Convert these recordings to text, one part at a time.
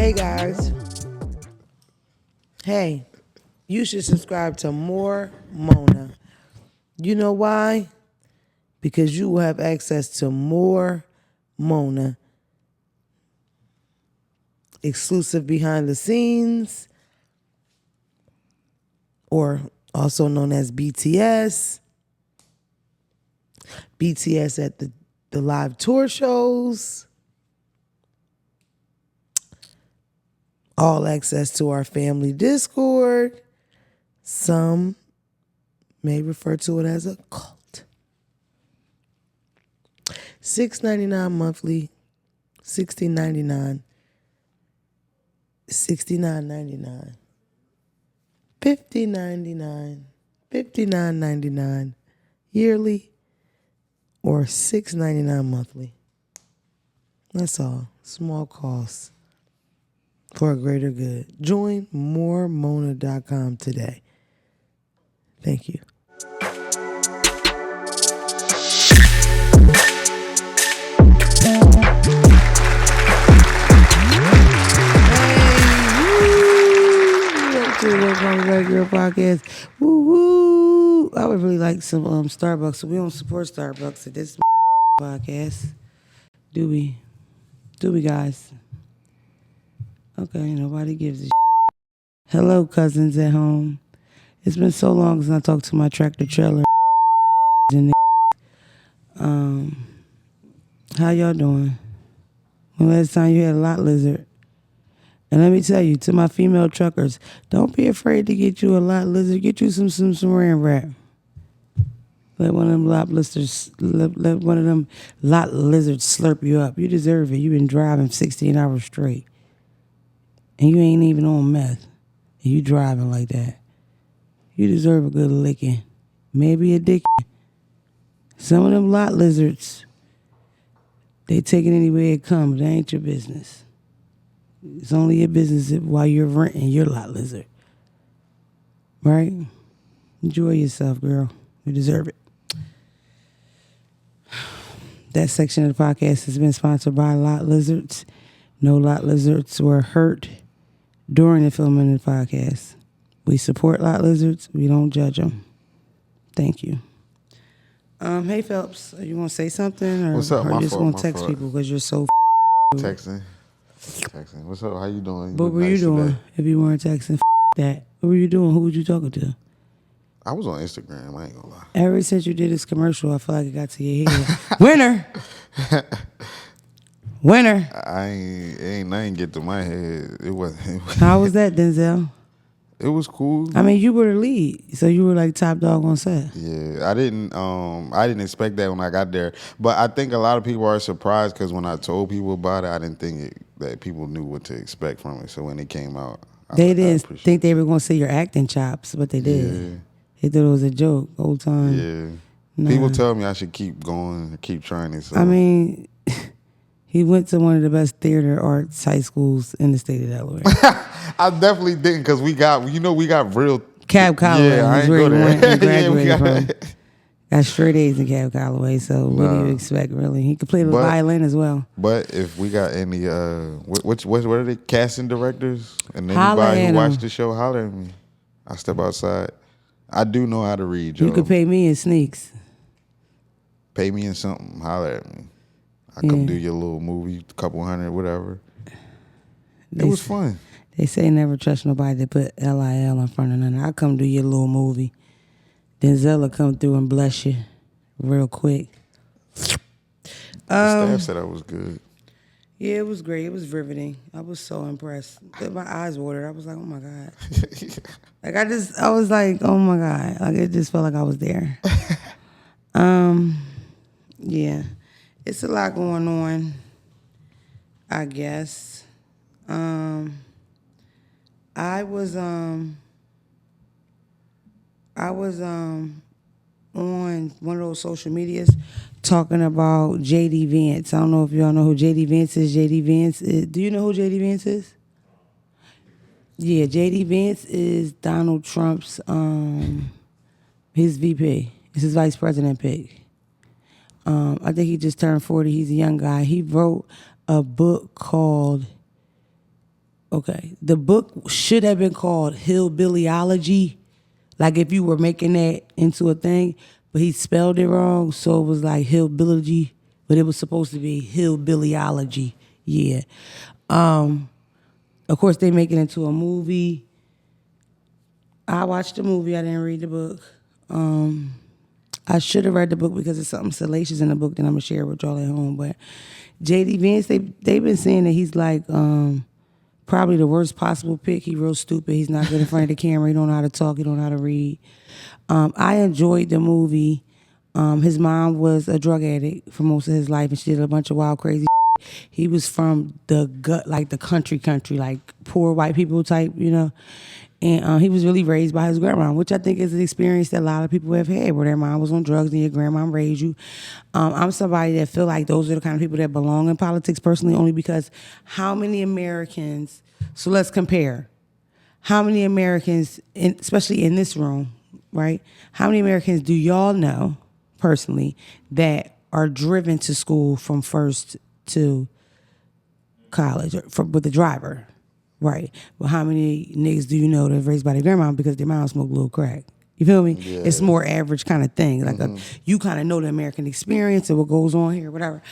Hey guys. Hey, you should subscribe to more Mona. You know why? Because you will have access to more Mona. Exclusive behind the scenes, or also known as BTS. BTS at the live tour shows. All access to our family Discord. Some may refer to it as a cult. $6.99 monthly, $16.99, $69.99, $50.99, $59.99 yearly, or $6.99 monthly. That's all. Small costs for a greater good. Join moremona.com today. Thank you. On the regular podcast. Woo woo. I would really like some Starbucks. So we don't support Starbucks at this podcast. Do we? Do we, guys? Okay, nobody gives a shit. Hello, cousins at home. It's been so long since I talked to my tractor trailer. How y'all doing? When last time you had a lot lizard? And let me tell you, to my female truckers, don't be afraid to get you a lot lizard. Get you some saran wrap. Let one of them lot lizards slurp you up. You deserve it. You've been driving 16 hours straight. And you ain't even on meth. And you driving like that. You deserve a good licking. Maybe a dick. Some of them lot lizards, they take it anywhere it comes. That ain't your business. It's only your business while you're renting your lot lizard. Right? Enjoy yourself, girl. You deserve it. That section of the podcast has been sponsored by Lot Lizards. No lot lizards were hurt during the filming of the podcast. We support lot lizards. We don't judge them. Thank you. Hey, Phelps, you want to say something? Or, what's up? Or My you just fault, want my to text fault. people because you're so Texting. What's up? How you doing? What were you doing today? If you weren't texting? That. What were you doing? Who was you talking to? I was on Instagram. I ain't gonna lie. Ever since you did this commercial, I feel like it got to your head. Winner. Winner. It ain't nothing get to my head. It wasn't. How was that, Denzel? It was cool. I mean, you were the lead, so you were like top dog on set. Yeah, I didn't expect that when I got there, but I think a lot of people are surprised because when I told people about it, I didn't think that people knew what to expect from it. So when it came out, they didn't think they were going to see your acting chops, but they did. Yeah. They thought it was a joke the whole time. Yeah. Nah. People tell me I should keep going, keep trying it. So. I mean, he went to one of the best theater arts high schools in the state of Delaware. I definitely didn't because we got real. Cab Calloway. Yeah, I ain't where go he there. went and graduated yeah, from. Got straight A's in Cab Calloway, so what do you expect, really? He could play the violin as well. But if we got any, what are they, casting directors? And anybody who watched the show, holler at me. I step outside. I do know how to read, Joe. You could pay me in sneaks. Pay me in something, holler at me. I come do your little movie, couple hundred, whatever. It was fun. They say never trust nobody that put LIL in front of nothing. I come do your little movie. Denzel will come through and bless you real quick. The staff said I was good. Yeah, it was great. It was riveting. I was so impressed. My eyes watered. I was like, oh my God. Like I was like, oh my God. Like it just felt like I was there. Yeah. It's a lot going on, I guess. I was on one of those social medias talking about JD Vance. I don't know if y'all know who JD Vance is. JD Vance is, do you know who JD Vance is? Yeah, JD Vance is Donald Trump's his VP. It's his vice president pick. I think he just turned 40. He's a young guy. He wrote a book called Okay. The book should have been called Hillbillyology. Like if you were making that into a thing, but he spelled it wrong, so it was like Hillbilly, but it was supposed to be Hillbillyology. Yeah. Of course, they make it into a movie. I watched the movie. I didn't read the book. I should have read the book because it's something salacious in the book that I'm gonna share with y'all at home. But JD Vance, they've been saying that he's like probably the worst possible pick. He real stupid. He's not good in front of the camera. He don't know how to talk. He don't know how to read. I enjoyed the movie. His mom was a drug addict for most of his life, and she did a bunch of wild, crazy shit. He was from the gut, like the country, like poor white people type, you know. And he was really raised by his grandma, which I think is an experience that a lot of people have had, where their mom was on drugs and your grandma raised you. I'm somebody that feel like those are the kind of people that belong in politics personally, only because how many Americans, so let's compare, how many Americans, especially in this room, right? How many Americans do y'all know personally that are driven to school from first to college with a driver? Right. Well, how many niggas do you know that are raised by their grandma because their mom smoked a little crack? You feel me? Yeah. It's more average kind of thing. Like you kind of know the American experience and what goes on here, whatever.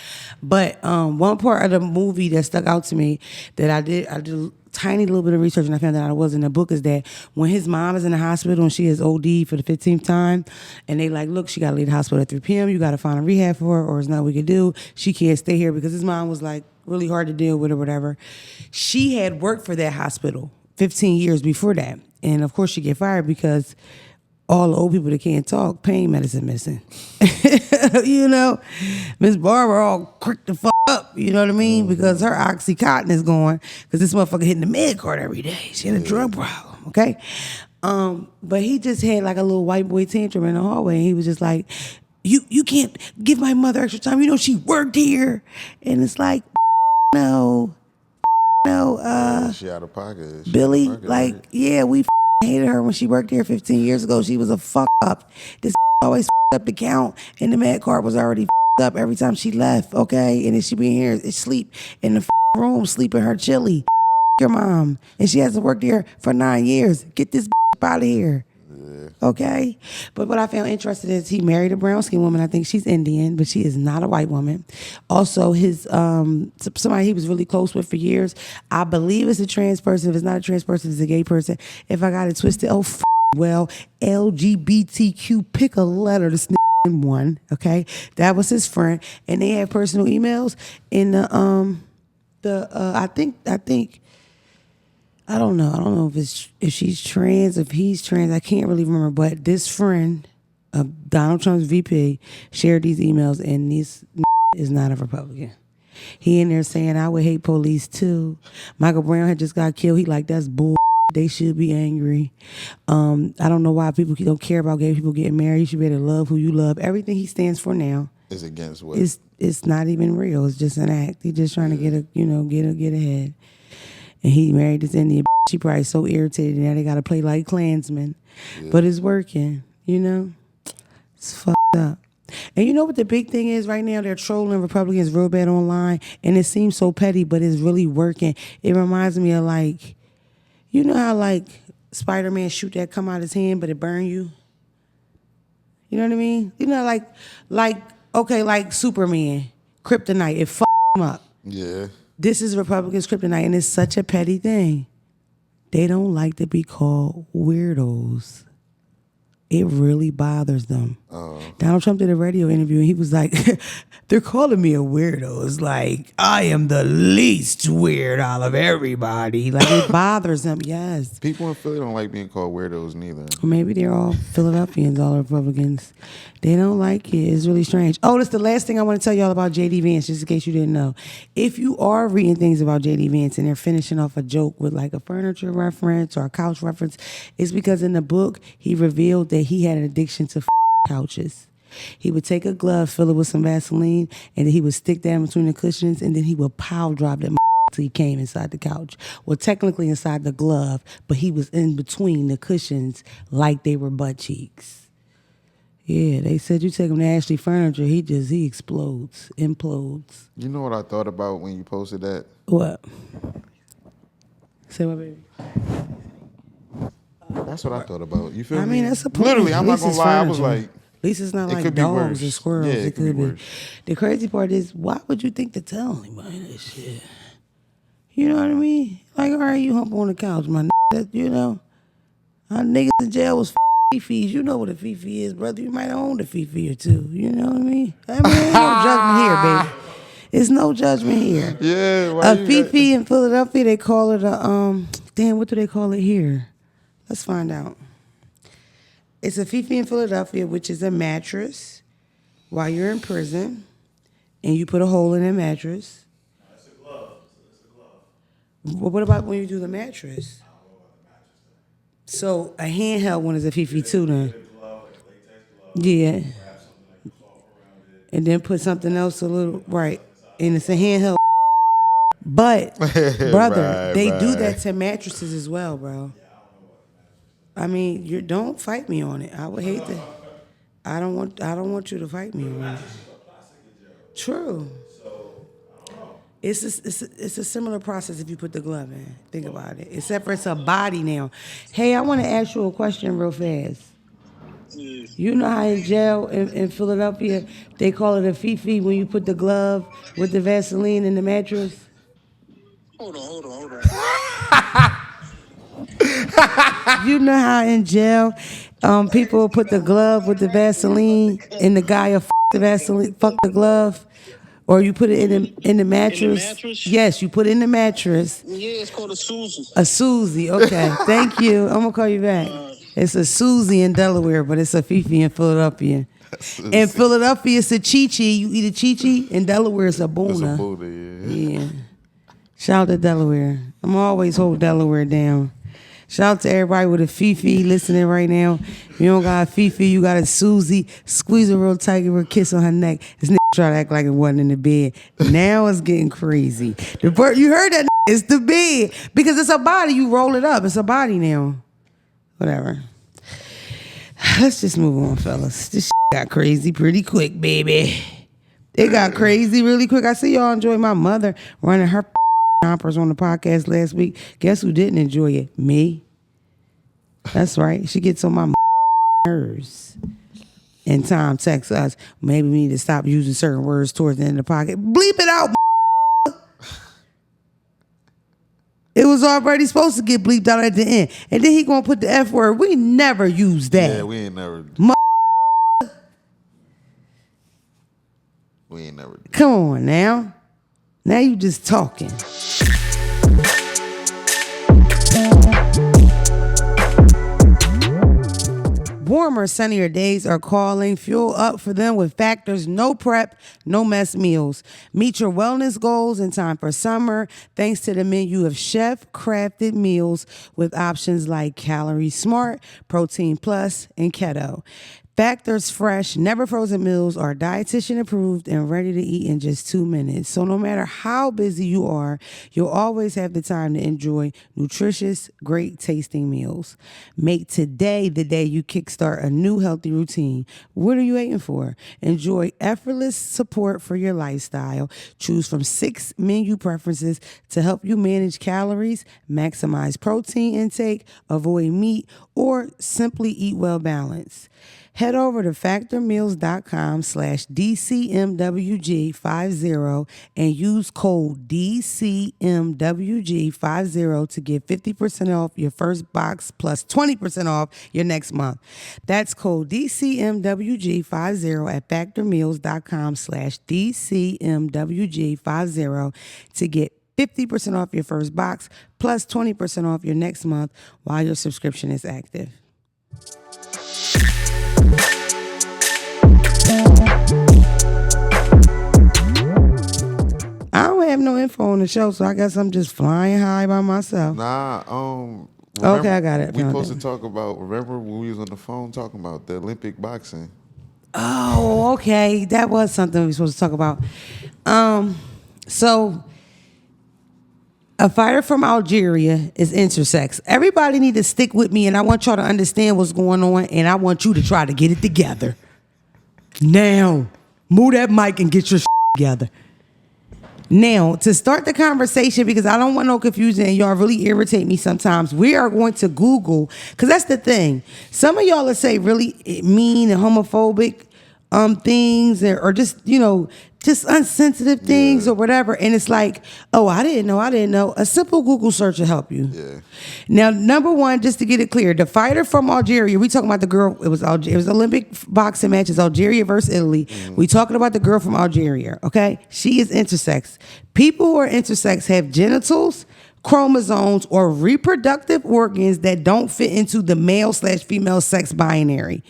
But one part of the movie that stuck out to me that I did a tiny little bit of research and I found out I was in the book is that when his mom is in the hospital and she is OD for the 15th time and they like, look, she got to leave the hospital at 3 p.m. You got to find a rehab for her or there's nothing we can do. She can't stay here because his mom was like really hard to deal with or whatever. She had worked for that hospital 15 years before that. And of course she get fired because all the old people that can't talk, pain medicine missing. You know, Miss Barbara all quick the fuck up, you know what I mean? Because her Oxycontin is going, because this motherfucker hitting the med card every day. She had a drug problem, okay? But he just had like a little white boy tantrum in the hallway. And he was just like, you can't give my mother extra time. You know, she worked here. And it's like, no, she out of pocket. Billy, like, right? Yeah, we hated her when she worked here 15 years ago. She was a fuck up. This always up the count, and the med card was already up every time she left, okay? And then she be in here, sleep in the room, sleeping her chili. Your mom. And she hasn't worked here for 9 years. Get this out of here. Okay? But what I found interesting is he married a brown skinned woman. I think she's Indian, but she is not a white woman. Also, his somebody he was really close with for years, I believe it's a trans person. If it's not a trans person, it's a gay person. If I got it twisted, well, LGBTQ, pick a letter to snip in one, okay? That was his friend. And they had personal emails in I don't know if she's trans, if he's trans. I can't really remember. But this friend of Donald Trump's VP shared these emails, and this is not a Republican. He in there saying, I would hate police too. Michael Brown had just got killed. He like, that's bull. They should be angry. I don't know why people don't care about gay people getting married. You should be able to love who you love. Everything he stands for now is against what? It's not even real. It's just an act. He's just trying to get ahead. And he married this Indian. She probably so irritated now they got to play like Klansmen. Yeah. But it's working, you know? It's fucked up. And you know what the big thing is right now? They're trolling Republicans real bad online. And it seems so petty, but it's really working. It reminds me of like, you know how like Spider-Man shoot that come out his hand, but it burn you? You know what I mean? You know, like Superman, kryptonite, it fucked him up. Yeah. This is Republicans' kryptonite, and it's such a petty thing. They don't like to be called weirdos. It really bothers them. Donald Trump did a radio interview, and he was like, they're calling me a weirdo. It's like, I am the least weird out of everybody. Like, it bothers them, yes. People in Philly don't like being called weirdos neither. Or maybe they're all Philadelphians, all Republicans. They don't like it. It's really strange. Oh, that's the last thing I want to tell y'all about JD Vance, just in case you didn't know. If you are reading things about JD Vance and they're finishing off a joke with like a furniture reference or a couch reference, it's because in the book, he revealed that he had an addiction to couches. He would take a glove, fill it with some Vaseline, and then he would stick that in between the cushions, and then he would pile drop that till he came inside the couch. Well, technically inside the glove, but he was in between the cushions like they were butt cheeks. Yeah, they said you take him to Ashley Furniture, he implodes. You know what I thought about when you posted that? What? Say what, baby? That's what I thought about. You feel me? I mean, that's a point. Literally, I'm At not least gonna it's lie. I was furniture. like, at least it's not it like could be dogs worse. and squirrels. Yeah, it could be. worse. The crazy part is, why would you think to tell anybody this shit? You know what I mean? Like, all right, you hump on the couch, my that you know. Our niggas in jail was fifis. You know what a fifi is, brother. You might own a fifi or two. You know what I mean? I mean, ain't no judgment here, baby. It's no judgment here. Yeah, A fifi in Philadelphia, they call it a damn. What do they call it here? Let's find out. It's a fifi in Philadelphia, which is a mattress while you're in prison, and you put a hole in the mattress. It's a glove. It's a glove. Well, what about when you do the mattress? I don't know about the mattress thing. So a handheld one is a fifi too, then. Get a glove, like a latex glove. Yeah. Wrap something like a cloth around it. And then put something else a little right, and it's a handheld. But brother, they do that to mattresses as well, bro. I mean, you don't fight me on it. I would hate to. I don't want you to fight me on it. True. It's a similar process if you put the glove in. Think about it. Except for it's a body now. Hey, I want to ask you a question real fast. You know how in jail in Philadelphia they call it a fifi when you put the glove with the Vaseline in the mattress? Hold on. You know how in jail people put the glove with the Vaseline and the guy will the Vaseline, fuck the glove? Or you put it in the mattress? In the mattress? Yes, you put it in the mattress. Yeah, it's called a Susie. A Susie, okay. Thank you. I'm gonna call you back. It's a Susie in Delaware, but it's a Fifi in Philadelphia. In Philadelphia, it's a Chi-Chi. You eat a Chi-Chi. In Delaware, it's a Bona. It's a Buddha, Yeah. Shout out to Delaware. I'm always hold Delaware down. Shout out to everybody with a Fifi listening right now. If you don't got a Fifi, you got a Susie. Squeeze her real tight, give her a kiss on her neck. This nigga try to act like it wasn't in the bed. Now it's getting crazy. You heard that? It's the bed. Because it's a body. You roll it up. It's a body now. Whatever. Let's just move on, fellas. This got crazy pretty quick, baby. It got crazy really quick. I see y'all enjoy my mother running her chompers on the podcast last week. Guess who didn't enjoy it? Me. That's right. She gets on my nerves. And Tom texts us, maybe we need to stop using certain words towards the end of the podcast. Bleep it out. It was already supposed to get bleeped out at the end. And then he gonna put the F word. We never use that. Yeah, we ain't never. Come on now. Now you just talking. Warmer, sunnier days are calling. Fuel up for them with Factor's no prep, no mess meals. Meet your wellness goals in time for summer thanks to the menu of chef-crafted meals with options like Calorie Smart, Protein Plus, and Keto. Factor's fresh, never frozen meals are dietitian approved and ready to eat in just 2 minutes. So no matter how busy you are, you'll always have the time to enjoy nutritious, great tasting meals. Make today the day you kickstart a new healthy routine. What are you waiting for? Enjoy effortless support for your lifestyle. Choose from 6 menu preferences to help you manage calories, maximize protein intake, avoid meat, or simply eat well balanced. Head over to factormeals.com/DCMWG50 and use code DCMWG50 to get 50% off your first box plus 20% off your next month. That's code DCMWG50 at factormeals.com/DCMWG50 to get 50% off your first box plus 20% off your next month while your subscription is active. I don't have no info on the show, so I guess I'm just flying high by myself. Nah, Okay, I got it. We supposed to talk about, remember when we was on the phone talking about the Olympic boxing? Oh, okay. That was something we were supposed to talk about. So a fighter from Algeria is intersex. Everybody need to stick with me, and I want y'all to understand what's going on, and I want you to try to get it together. Now, move that mic and get your together. Now, to start the conversation, because I don't want no confusion and y'all really irritate me sometimes, we are going to Google, because that's the thing. Some of y'all will say really mean and homophobic things or just, just unsensitive things or whatever. And it's like, oh, I didn't know. A simple Google search will help you. Yeah. Now, number one, just to get it clear, the fighter from Algeria, we talking about the girl, it was Olympic boxing matches, Algeria versus Italy. We talking about the girl from Algeria, okay? She is intersex. People who are intersex have genitals, chromosomes, or reproductive organs that don't fit into the male/female sex binary.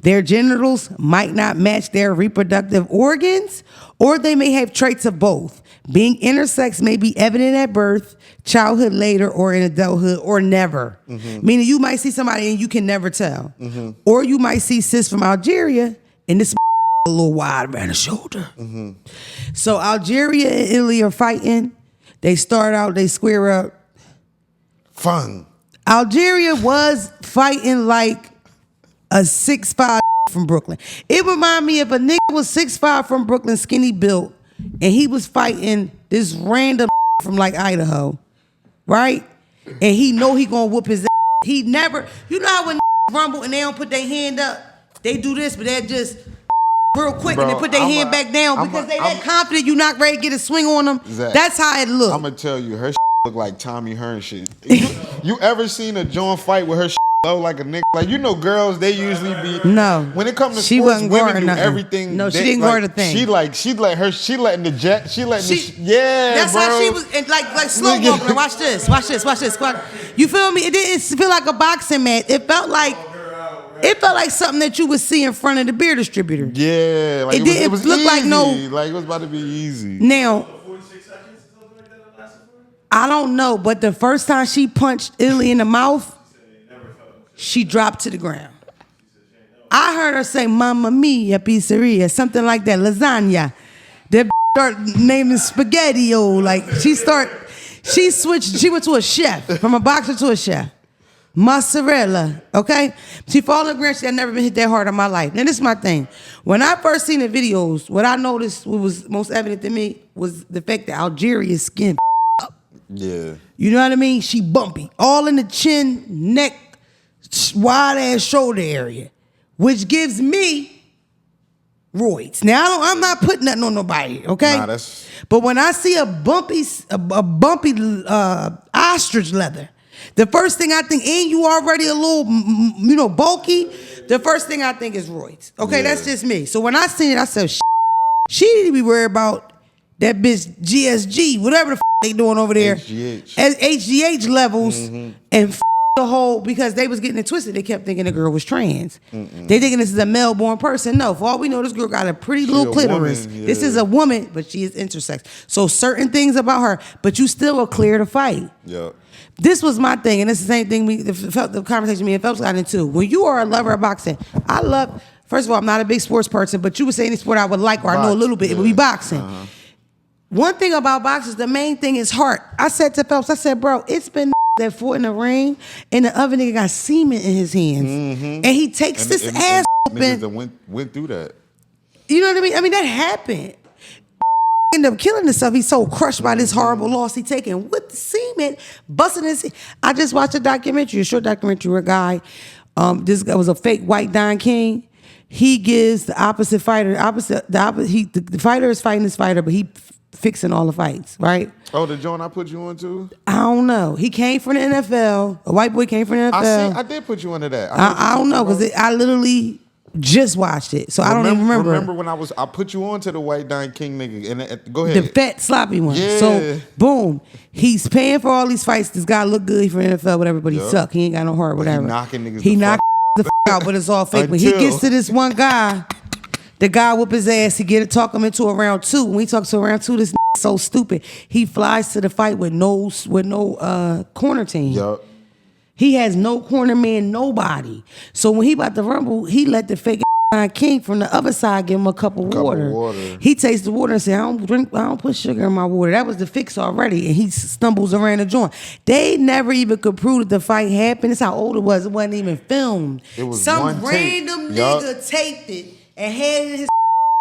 Their genitals might not match their reproductive organs, or they may have traits of both. Being intersex may be evident at birth, childhood later, or in adulthood, or never. Meaning you might see somebody and you can never tell. Or you might see sis from Algeria and this a little wide around the shoulder. So Algeria and Italy are fighting. They start out, they square up. Fun. Algeria was fighting like a 6'5" from Brooklyn. It remind me if a nigga was 6'5" from Brooklyn, skinny built, and he was fighting this random from like Idaho, right? And he know he gonna whoop his ass. He never, you know how when rumble and they don't put their hand up, they do this, but they're just real quick, Bro, and they put their hand back down because they that confident you not ready to get a swing on them. Zach, That's how it look. I'm gonna tell you, her look like Tommy Hearn shit. You ever seen a joint fight with her low like a nigga? Like, girls, they usually be. No. When it comes to She sports, wasn't women guarding do nothing. everything. No, she didn't guard a thing. She letting the jet. Yeah, That's bro. how she was, and like slow walking. Watch this. You feel me? It didn't feel like a boxing match. It felt like something that you would see in front of the beer distributor. Yeah, like it was look like easy. no. Like it was about to be easy. Now 46 seconds or something like that it lasted for? I don't know, but the first time she punched Italy in the mouth, she dropped to the ground. I heard her say "Mamma Mia pizzeria," something like that, lasagna. That start naming spaghetti-o. Like she switched. She went to a chef, from a boxer to a chef. Mozzarella, okay? She fall on the ground. She had never been hit that hard in my life. Now, this is my thing. When I first seen the videos, what I noticed, what was most evident to me, was the fact that Algeria's skin up. Yeah. You know what I mean? She bumpy. All in the chin, neck, wide-ass shoulder area, which gives me roids. Now, I'm not putting nothing on nobody, okay? Nah, that's... But when I see a bumpy ostrich leather, the first thing I think, and you already a little, bulky, the first thing I think is roids. Okay, That's just me. So when I seen it, I said, she need to be worried about that bitch GSG, whatever the they doing over there. HGH levels, and the whole, because they was getting it twisted. They kept thinking the girl was trans. They thinking this is a male-born person. No, for all we know, this girl got a pretty little clitoris. Woman, yeah. This is a woman, but she is intersex. So certain things about her, but you still will clear the fight. Yeah. This was my thing, and it's the same thing the conversation me and Phelps got into. When you are a lover of boxing, first of all, I'm not a big sports person, but you would say any sport I would like or I know a little bit, it would be boxing. One thing about boxers, the main thing is heart. I said to Phelps, bro, it's been that fought in the ring, and the other nigga got semen in his hands. And he takes this ass niggas that went through that. You know what I mean? I mean, that happened. Ended up killing himself. He's so crushed by this horrible loss he taken with the semen, busting his. I just watched a short documentary where a guy, this guy was a fake white Don King. He gives the opposite fighter, the fighter is fighting this fighter, but he fixing all the fights, right? Oh, the joint I put you on too? I don't know. He came from the NFL. A white boy came from the NFL. I did put you under that. I don't know, because I literally just watched it, so I don't even remember. Remember when I put you on to the white Don King nigga, and go ahead. The fat sloppy one. Yeah. So boom, he's paying for all these fights. This guy look good for NFL, whatever, but he suck. He ain't got no heart, whatever. He knocking niggas. He knock the out, but it's all fake. When he gets to this one guy, the guy whoop his ass. He talk him into a round two. When he talks to a round two, this so stupid. He flies to the fight with no corner team. Yup. He has no corner man, nobody. So when he about to rumble, he let the fake King from the other side give him a cup of water. He tastes the water and say, I don't put sugar in my water. That was the fix already. And he stumbles around the joint. They never even could prove that the fight happened. That's how old it was. It wasn't even filmed. It was some one tape. random nigga taped it and had it in his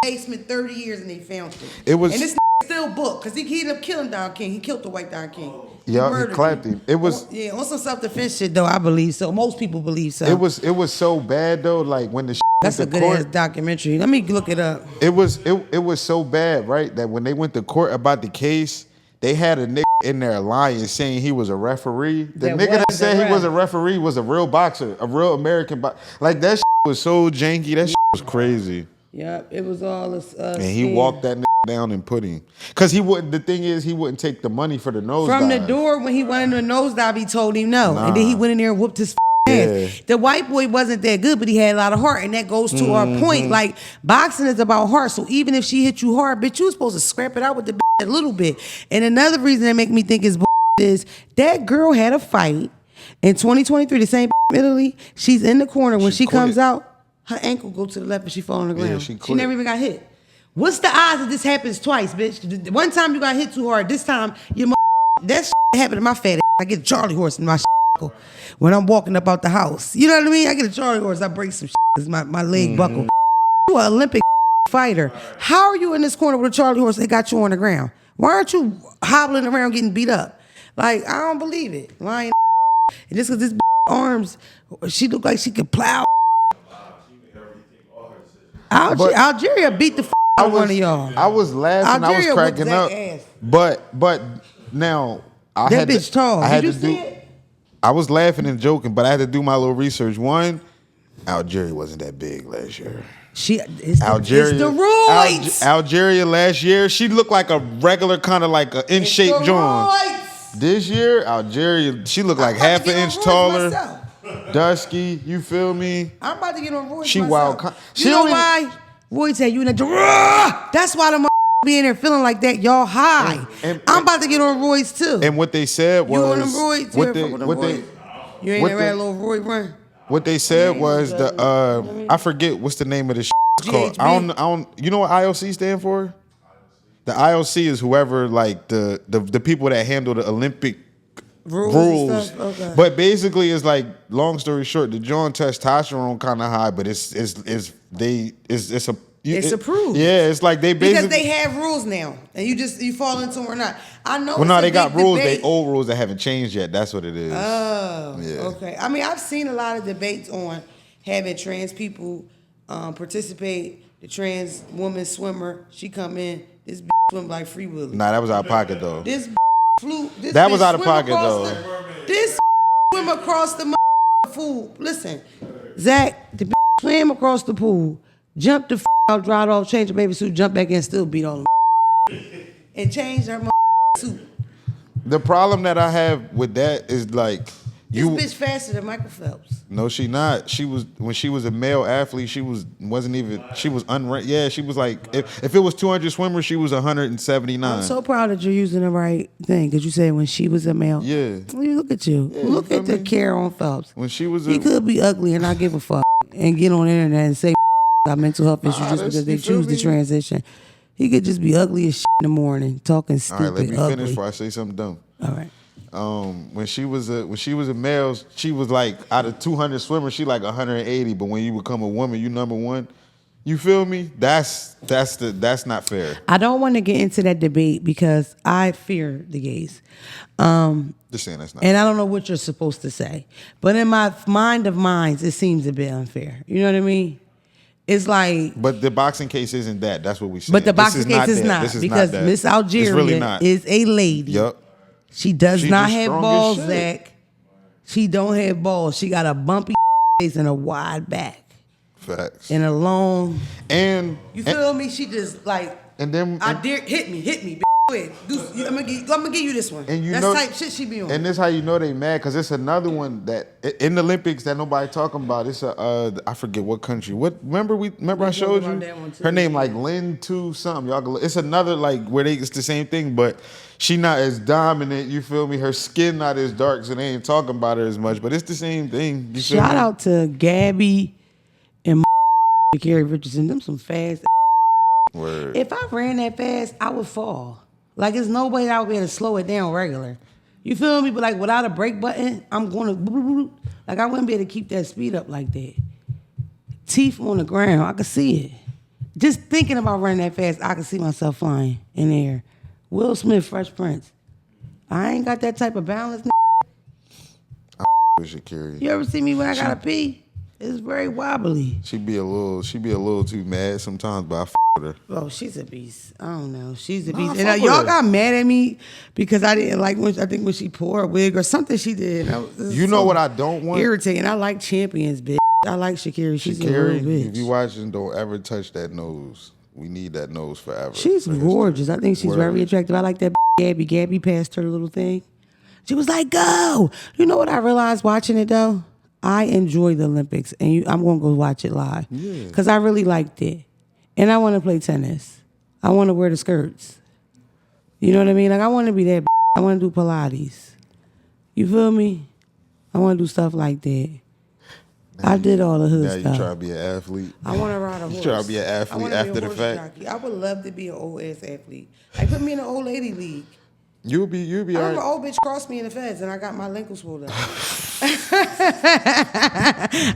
basement 30 years and they found it. It was. And this still booked because he ended up killing Don King. He killed the white Don King. Yeah, he murdered clapped him. It was on some self-defense shit though. I believe so. Most people believe so. it was so bad though. Like when the That's a went to good court, ass documentary. Let me look it up. it was so bad, right? That when they went to court about the case, they had a nigga in there lying, saying he was a referee. The That nigga that was said the he was ref. a referee was a real boxer, a real American boxer. Like that was so janky. That was crazy. Yep, it was all this. And he walked that nigga down and put him. Cause he wouldn't. The thing is, he wouldn't take the money for the nose From the dive. door when he went in the nosedive, he told him no, and then he went in there and whooped his ass. Yeah. The white boy wasn't that good, but he had a lot of heart, and that goes to our point. Like boxing is about heart, so even if she hit you hard, bitch, you was supposed to scrap it out with the a little bit. And another reason that make me think is is that girl had a fight in 2023. The same Italy. She's in the corner when she comes quit. out. Her ankle go to the left and she fall on the ground. Yeah, she she quit. never even got hit. What's the odds that this happens twice, bitch? One time you got hit too hard. This time your that shit happened to my fat ass. I get a Charlie horse in my shit when I'm walking up out the house. You know what I mean? I get a Charlie horse. I break some shit because my leg buckle. You an Olympic fighter. How are you in this corner with a Charlie horse that got you on the ground? Why aren't you hobbling around getting beat up? Like, I don't believe it. Lying. And just because this arms, she looked like she could plow. Algeria beat the out of one of y'all. I was laughing. Algeria I was cracking whooped up. Zach's ass. But now I That had bitch to, tall. I had Did you to see do. it? I was laughing and joking, but I had to do my little research. One, Algeria wasn't that big last year. It's Algeria, the roids. Algeria last year, she looked like a regular kind of like an in shape It's the John. roids. This year, Algeria, she looked like I'm about half to an get on inch roids taller, myself. dusky. You feel me? I'm about to get on roids She myself. wild. You know why? Roy said you in the that's why the be in there feeling like that. Y'all high. I'm about to get on roids too. And what they said was You on them roids? what they You ain't what never had a the- little roid run? what they said was I forget what's the name of the called. I don't. You know what IOC stand for? The IOC is whoever like the people that handle the Olympic rules. and stuff? Okay. But basically, it's like long story short, the joint testosterone kind of high, but it's approved. Yeah, it's like they basically Because they have rules now, and you fall into them or not. I know. well, no, it's a they got big rules. debate. They old rules that haven't changed yet. That's what it is. Oh, Yeah. okay. I mean, I've seen a lot of debates on having trans people participate. The trans woman swimmer, she come in. This swim like Free Willy. Nah, that was out of pocket though. This flew. This That was bitch out of swim pocket, across though. This swim across the pool. Listen, Zach, the swam across the pool, jumped the out, dried off, changed her baby suit, jumped back in, still beat on them, and changed her suit. The problem that I have with that is like This bitch faster than Michael Phelps. No, she not. She was when she was a male athlete. She wasn't even. She was unranked. Yeah, she was like if it was 200 swimmers, she was 179. I'm so proud that you're using the right thing because you said when she was a male. Yeah. Look at you. Yeah, Look you at the feel me? care on Phelps. When she was He could be ugly and not give a fuck and get on the internet and say got mental health issues just because they you feel choose to me? transition. He could just be ugly as shit in the morning, talking All stupid, right, let me ugly. finish before I say something dumb. All right. When she was a male, she was like out of 200 swimmers, she like 180. But when you become a woman, you number one. You feel me? That's not fair. I don't want to get into that debate because I fear the gays. Just saying that's not. And I don't know what you're supposed to say. But in my mind of minds, it seems a bit unfair. You know what I mean? It's like... But the boxing case isn't that. That's what we say. But the boxing case is that. not. This is Because not that. Miss It's Algeria really not. is a lady. Yup. She does She not just have strong as balls, shit. Zach. She don't have balls. She got a bumpy face and a wide back. Facts. And a long... And You feel me? She just like... and then I dare... Hit me. Bitch. Go ahead. I'm gonna give you this one. And you That's know, type shit she be on. And this how you know they mad because it's another one that in the Olympics that nobody talking about. It's I forget what country. Remember I showed about you that one too, her name yeah. like Lynn to something. Y'all, it's another like where it's the same thing, but she not as dominant. You feel me? Her skin not as dark, so they ain't talking about her as much. But it's the same thing. You feel Shout me? out to Gabby and Carrie Richardson. Them some fast. Word. If I ran that fast, I would fall. Like, there's no way that I would be able to slow it down regular. You feel me? But like without a brake button, I'm going to like I wouldn't be able to keep that speed up like that. Teeth on the ground, I could see it. Just thinking about running that fast, I can see myself flying in the air. Will Smith, Fresh Prince. I ain't got that type of balance. Shakira. You ever see me when I gotta pee? It's very wobbly. She be a little too mad sometimes, but I with her. Oh, she's a beast. I don't know. She's a beast. fuck And with y'all her. got mad at me because I didn't like when she wore a wig or something she did. You know what I don't want? Irritating. I like champions, bitch. I like Shakira. She's a real bitch. If you watching, don't ever touch that nose. We need that nose forever. She's gorgeous. I think she's Word. very attractive. I like that Gabby. Gabby passed her little thing. She was like, go. You know what I realized watching it, though? I enjoy the Olympics, and I'm going to go watch it live. Because I really liked it. And I want to play tennis. I want to wear the skirts. You know what I mean? Like, I want to be that. I want to do Pilates. You feel me? I want to do stuff like that. I did all the hood now stuff. Now you trying to be an athlete? I want to ride a horse. You trying to be an athlete after the fact? Jockey. I would love to be an old ass athlete. Like, put me in an old lady league. You'll be I all remember right. an old bitch crossed me in the feds and I got my ankle swollen up. I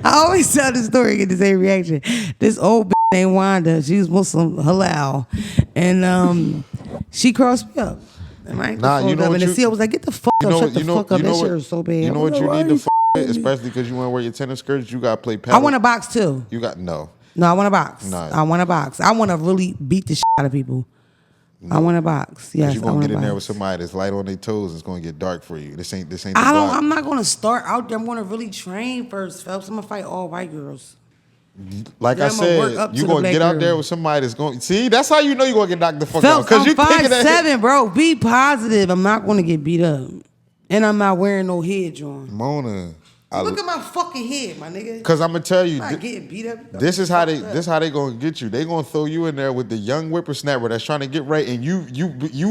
always tell this story and get the same reaction. This old bitch named Wanda, she was Muslim, halal, and she crossed me up. And my ankle swelled up. And the CEO was like, get the fuck up, shut the fuck up. That shit was so bad. You know what you need to with, especially because you want to wear your tennis skirts, you got to play paddle. I want to box too. You got, no. No, I want to box. No. I want to box. I want to really beat the shit out of people. I want to box. Yes, you're gonna get in there with somebody that's light on their toes. It's gonna get dark for you. This ain't. The block. I'm not gonna start out there. I'm gonna really train first, Phelps. I'm gonna fight all white girls. Like then I said, you're gonna get out there with somebody that's going. See, that's how you know you're gonna get knocked the fuck out. Phelps, I'm thinking 5'7", bro. Be positive. I'm not gonna get beat up, and I'm not wearing no hedge on. Mona, Look at my fucking head, my nigga. Cause I'm gonna tell you, I'm not getting beat up. this is how they gonna get you. They gonna throw you in there with the young whippersnapper that's trying to get right, and you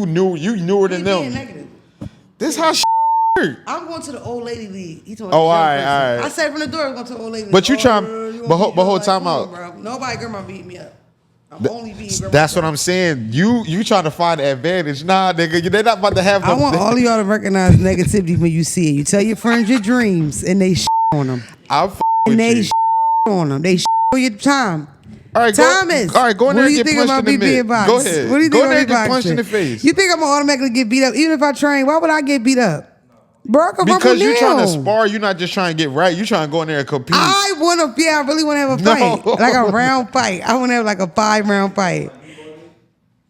newer than them. Negative. This how hurt. I'm going to the old lady league. He told Oh, all right. I said from the door, I'm going to the old lady league. But you trying, but hold time come on, out. bro. Nobody grandma beat me up. I'm only beating grandma. That's what I'm saying. You trying to find the advantage? Nah, nigga, they're not about to have. I want all of y'all to recognize negativity when you see it. You tell your friends your dreams, and they on them. I'm and they on them. They on your time. All right, Thomas. All right, go in there and get punched in the mid. Go ahead. What do you think go in there about and get punched in the face. You think I'm gonna automatically get beat up? Even if I train, why would I get beat up? Bro, because you're trying to spar, you're not just trying to get right. You're trying to go in there and compete. I really want to have a fight. No. Like a round fight. I want to have like a 5-round fight.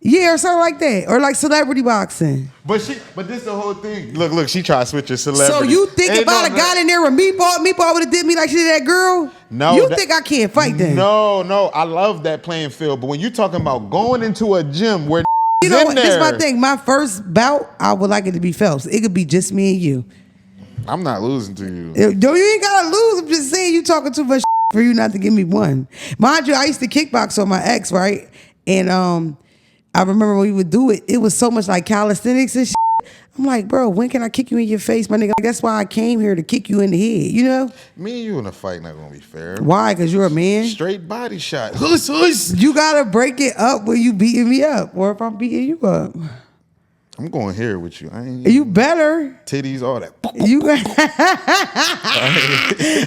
Yeah, or something like that. Or like celebrity boxing. But this the whole thing. Look, she tried to switch your celebrity. So you think if I'd have got in there with Meatball would have did me like she did that girl? No. You think I can't fight then? No. I love that playing field. But when you're talking about going into a gym where you know what? This is my thing. My first bout, I would like it to be Phelps. It could be just me and you. I'm not losing to you. You ain't gotta lose. I'm just saying you talking too much for you not to give me one. Mind you, I used to kickbox on my ex, right? And I remember when we would do it, it was so much like calisthenics and shit. I'm like, bro, when can I kick you in your face, my nigga? Like, that's why I came here to kick you in the head, you know? Me and you in a fight not gonna be fair. Why? Because you're a man? Straight body shot. Huss. You gotta break it up when you beating me up, or if I'm beating you up. I'm going here with you. I ain't You better. titties, all that. You got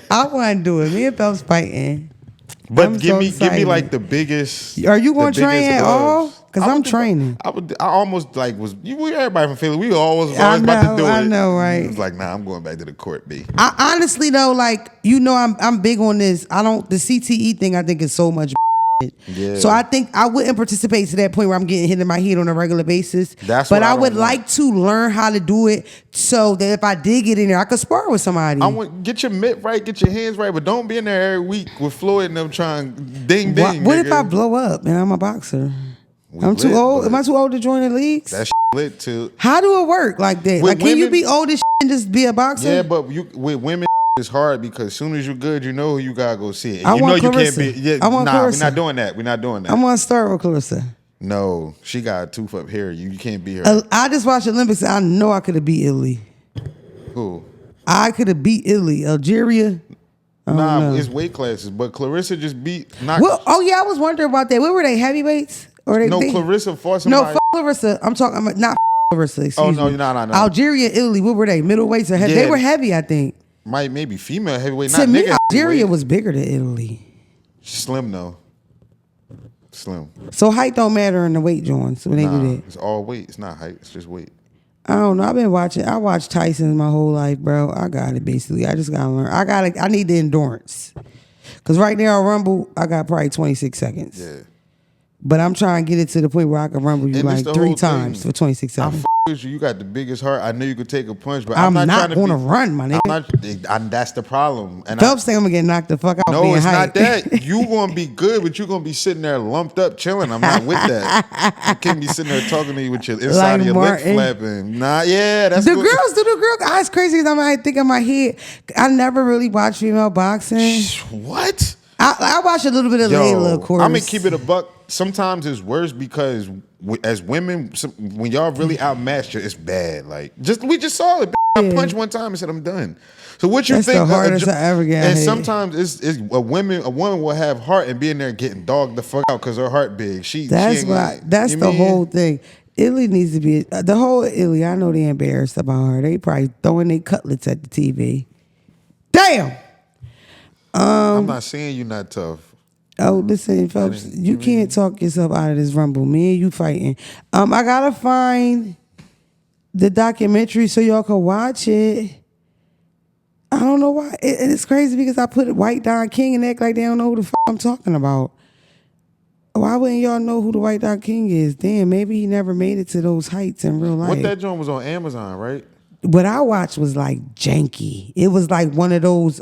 I want to do it. Me and Phelps fighting. But give me like the biggest. Are you going to train at all? Because I'm training. I almost like everybody from Philly. We always about to do it. I know, right? It's like, nah, I'm going back to the court, B. I honestly though, like, you know, I'm big on this. The CTE thing I think is so much. Yeah. So I think I wouldn't participate to that point where I'm getting hit in my head on a regular basis. But I would like to learn how to do it so that if I did get in there, I could spar with somebody. I want get your mitt right, get your hands right, but don't be in there every week with Floyd and them trying ding. What if I blow up and I'm a boxer? I'm too old. Am I too old to join the leagues? That's lit too. How do it work like that? Like, can you be old as and just be a boxer? Yeah, but with women. It's hard because as soon as you're good, you know who you gotta go see it. I want you Clarissa. Can't be. Yeah, I want Clarissa. We're not doing that. We're not doing that. I'm gonna start with Clarissa. No, she got a tooth up here. You can't be her. I just watched Olympics. And I know I could have beat Italy. Who? I could have beat Italy. Algeria. Nah, it's weight classes. But Clarissa just beat. Oh yeah, I was wondering about that. What were they, heavyweights? Or Clarissa fought somebody. No, Clarissa. I'm talking about not Clarissa. Excuse me. No. Algeria, Italy. What were they? Middleweights or heavy? Yeah. They were heavy, I think. Maybe female heavyweight. To not me, nigga Algeria heavyweight. was bigger than Italy. Slim though. Slim. So height don't matter in the weight joints when they do that. It's all weight. It's not height. It's just weight. I don't know. I watched Tyson my whole life, bro. I got it basically. I just gotta learn. I need the endurance. Cause right now on Rumble, I got probably 26 seconds. Yeah. But I'm trying to get it to the point where I can rumble you And like 3 times for 26 seconds. You got the biggest heart. I know you could take a punch, but I'm not not trying to going to run, my nigga. and that's the problem. And Phelps think I'm gonna get knocked the fuck out. no, it's height. not that. You gonna be good, but you gonna be sitting there lumped up, chilling. I'm not with that. I can't be sitting there talking to you with your inside Like of your Martin. lip flapping. Nah, yeah, that's The what, girls do the girl. It's crazy because I think in my head, I never really watched female boxing. What? I watch a little bit of Layla, of course. I'm gonna keep it a buck. Sometimes it's worse because as women, when y'all really outmatched you, it's bad. Like we just saw it. I punched one time and said I'm done. So what you That's think? the hardest I ever got. And sometimes it's a woman will have heart and be in there getting dogged the fuck out because her heart big. That's the whole thing. Illy needs to be the whole Illy. I know they embarrassed about her. They probably throwing their cutlets at the TV. Damn. I'm not saying you're not tough. Oh, listen, folks, you can't talk yourself out of this rumble. Me and you fighting. I gotta find the documentary so y'all can watch it. I don't know why. It's crazy because I put White Don King and act like they don't know who the fuck I'm talking about. Why wouldn't y'all know who the White Don King is? Damn, maybe he never made it to those heights in real life. What that joint was on Amazon, right? What I watched was like janky. It was like one of those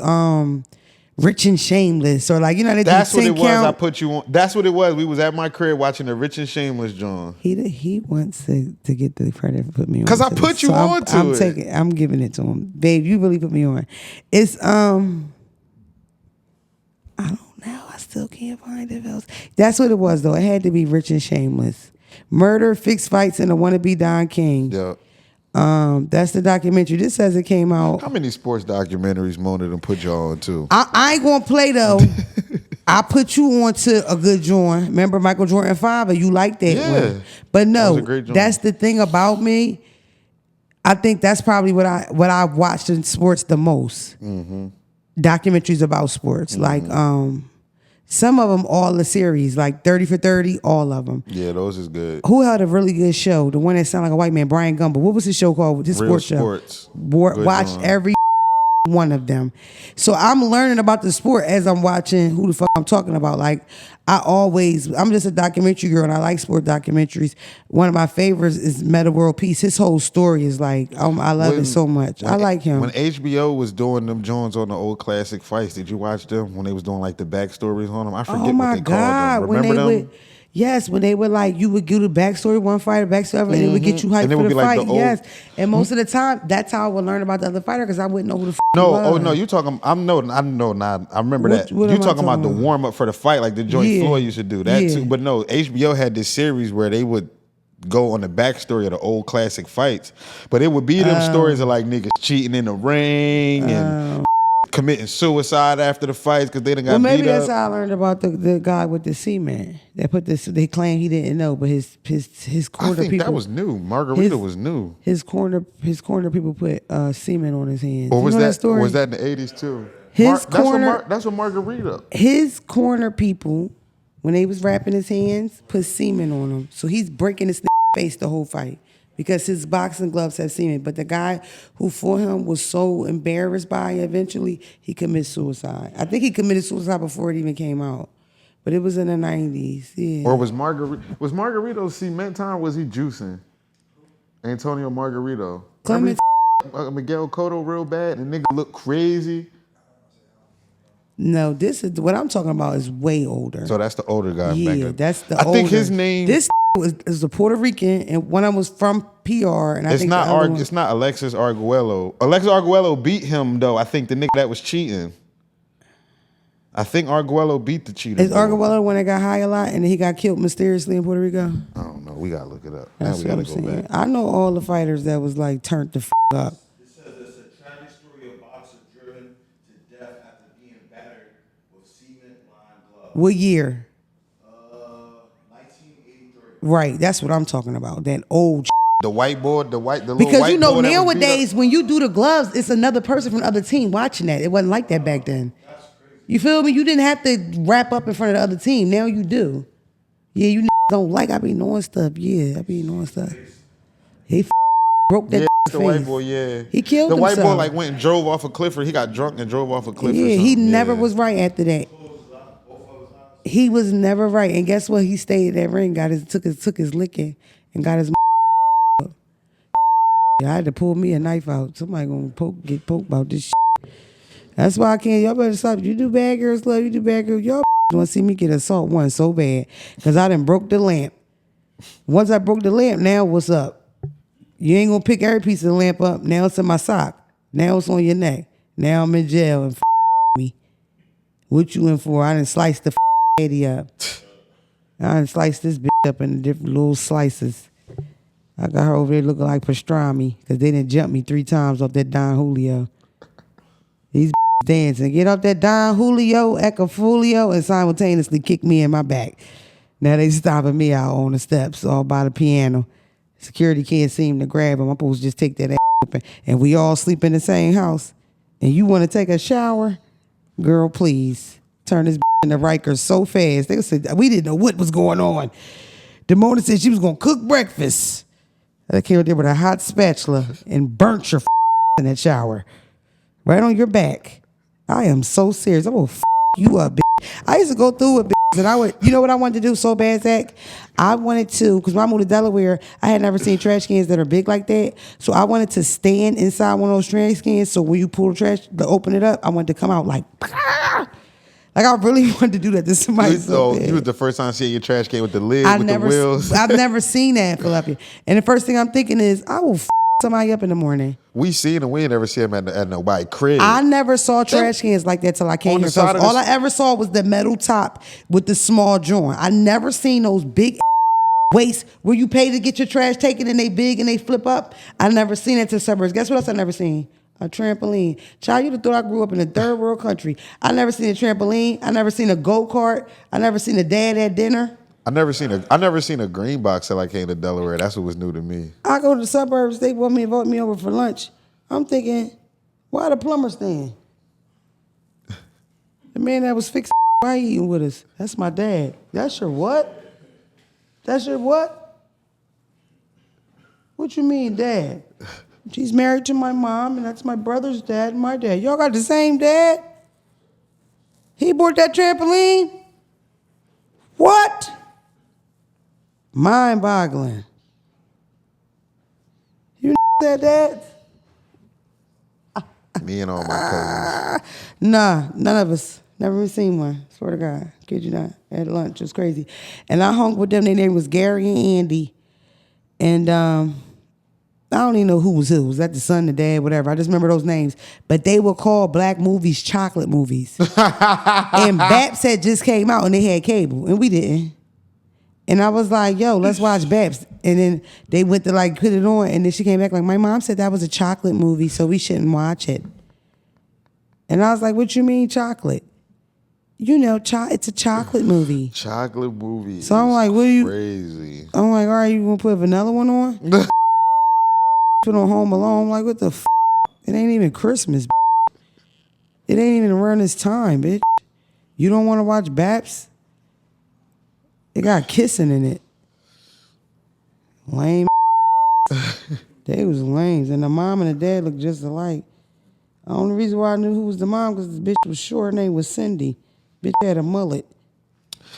Rich and Shameless, or like, you know, they that's do what it 10 was. count. I put you on. That's what it was. We was at my crib watching the Rich and Shameless joint. He wants to get the credit for putting me on. Because I put you on to it. I'm giving it to him. Babe, you really put me on. It's I don't know. I still can't find it else. That's what it was though. It had to be Rich and Shameless. Murder, fixed fights, and a wannabe Don King. Yeah. That's the documentary. This says it came out. How many sports documentaries Mona done put y'all on to? I ain't gonna play though. I put you on to a good joint. Remember Michael Jordan 5? Or you like that one? But no, was a great joint. that's the thing about me. I think that's probably what I watched in sports the most. Mm-hmm. Documentaries about sports, like some of them all the series, like 30 for 30, all of them. Yeah, those is good. Who had a really good show? The one that sounded like a white man, Brian Gumble. What was his show called? His Real sports show. Sports. Watch every one of them. So I'm learning about the sport as I'm watching who the fuck I'm talking about. Like I'm just a documentary girl and I like sport documentaries. One of my favorites is Meta World Peace. His whole story is like, I love it so much. I like him. When HBO was doing them joints on the old classic fights, did you watch them when they was doing like the backstories on them? I forget what they called them. Remember them? Yes, when they were like, you would give the backstory, one fighter, backstory, and it would get you hyped for the fight. Like the old, yes, and most of the time, that's how I would learn about the other fighter because I wouldn't know who the he was. Oh no, you talking? I know now. I remember that. What You am I talking about the warm up for the fight, like the joint Floyd used to do that too. But no, HBO had this series where they would go on the backstory of the old classic fights, but it would be them stories of like niggas cheating in the ring and committing suicide after the fights because they done got beat up. Well, maybe that's how I learned about the guy with the cement that put this. They claim he didn't know, but his corner I think people. that was new. Margarita was new. His corner people put semen on his hands. Or was you know that story? was that in the 80s too? That's what Margarita. His corner people, when they was wrapping his hands, put semen on him. So he's breaking his face the whole fight. Because his boxing gloves have semen. But the guy who fought him was so embarrassed by it, eventually he committed suicide. I think he committed suicide before it even came out. But it was in the 90s, yeah. Or was Margarito cement time, or was he juicing? Antonio Margarito. Clement. Miguel Cotto real bad, and the nigga look crazy. No, this is what I'm talking about is way older. So that's the older guy. Yeah, that's the I older. think his name... This is a Puerto Rican, and one of them was from PR. And it's not Alexis Arguello. Alexis Arguello beat him though. I think the nigga that was cheating. I think Arguello beat the cheater. Is Arguello the one that got high a lot and then he got killed mysteriously in Puerto Rico? I don't know. We gotta look it up. That's now we gotta what I'm go saying. back. I know all the fighters that was like turned the up. It says it's a tragic story of boxer driven to death after being battered with cement-lined gloves. What year? 1983. Right, that's what I'm talking about. That old. The whiteboard, the little Because you know whiteboard that was beat nowadays up. when you do the gloves, it's another person from the other team watching that. It wasn't like that back then. You feel me? You didn't have to wrap up in front of the other team. Now you do. Yeah, you don't like I be knowing stuff. Yeah, I be knowing stuff. He broke that the face. white boy, yeah. He killed the himself. white boy like went and drove off a cliff, or he got drunk and drove off a cliff. Yeah, or he something. never was right after that. He was never right, and guess what? He stayed at that ring, took his licking, and got his. Up. I had to pull me a knife out. Somebody gonna get poked about this. That's why I can't. Y'all better stop. You do bad girls love. You do bad girls. Y'all want to see me get assault one so bad because I done broke the lamp. Once I broke the lamp, now what's up? You ain't gonna pick every piece of the lamp up. Now it's in my sock. Now it's on your neck. Now I'm in jail and me. What you in for? I done sliced the lady up. I done sliced this bitch up into different little slices. I got her over there looking like pastrami because they didn't jump me 3 times off that Don Julio. These dancing. Get off that Don Julio, Ecafulio, and simultaneously kick me in my back. Now they stopping me out on the steps all by the piano. Security can't seem to grab him. I'm supposed to just take that ass and we all sleep in the same house. And you want to take a shower? Girl, please. Turn this into Rikers so fast. They said we didn't know what was going on. Damona said she was going to cook breakfast. I came up there with a hot spatula and burnt your in that shower. Right on your back. I am so serious. I'm going to you up, bitch. I used to go through it, bitch, and I would, you know what I wanted to do so bad, Zach? I wanted to, because when I moved to Delaware, I had never seen trash cans that are big like that. So I wanted to stand inside one of those trash cans. So when you pull the trash, to open it up, I wanted to come out like, like I really wanted to do that to somebody. So you was the first time seeing your trash can with the lid, the wheels. I've never seen that, Philadelphia. And the first thing I'm thinking is, I will somebody up in the morning. We seen them. We ain't never see them at nobody's crib. I never saw trash cans like that till I came here. All I ever saw was the metal top with the small joint. I never seen those big weights where you pay to get your trash taken and they big and they flip up. I never seen it to the suburbs. Guess what else I never seen? A trampoline. Child, you'd have thought I grew up in a third world country. I never seen a trampoline. I never seen a go-kart. I never seen a dad at dinner. I never seen a green box till I came to Delaware. That's what was new to me. I go to the suburbs, they want me to vote me over for lunch. I'm thinking, why the plumber stand? The man that was fixing why he eating with us? That's my dad. That's your what? That's your what? What you mean, dad? She's married to my mom, and that's my brother's dad and my dad. Y'all got the same dad? He bought that trampoline? What? Mind-boggling. You said that? Me and all my cousins. Nah, none of us. Never even seen one. Swear to God. Kid you not. At lunch. It was crazy. And I hung with them. Their name was Gary and Andy. And I don't even know who was who. Was that the son, the dad, whatever. I just remember those names. But they were called black movies chocolate movies. And Baps had just came out and they had cable. And we didn't. And I was like, yo, let's watch Baps. And then they went to like put it on. And then she came back like, my mom said that was a chocolate movie, so we shouldn't watch it. And I was like, what you mean chocolate? You know, it's a chocolate movie. Chocolate movie. So I'm like, what are you? Crazy. I'm like, all right, you gonna put a vanilla one on? Put on Home Alone. I'm like, what the f? It ain't even Christmas. It ain't even around this time, bitch. You don't want to watch Baps? It got kissing in it. Lame. They was lames. And the mom and the dad looked just alike. The only reason why I knew who was the mom because the bitch was short. Her name was Cindy. Bitch had a mullet.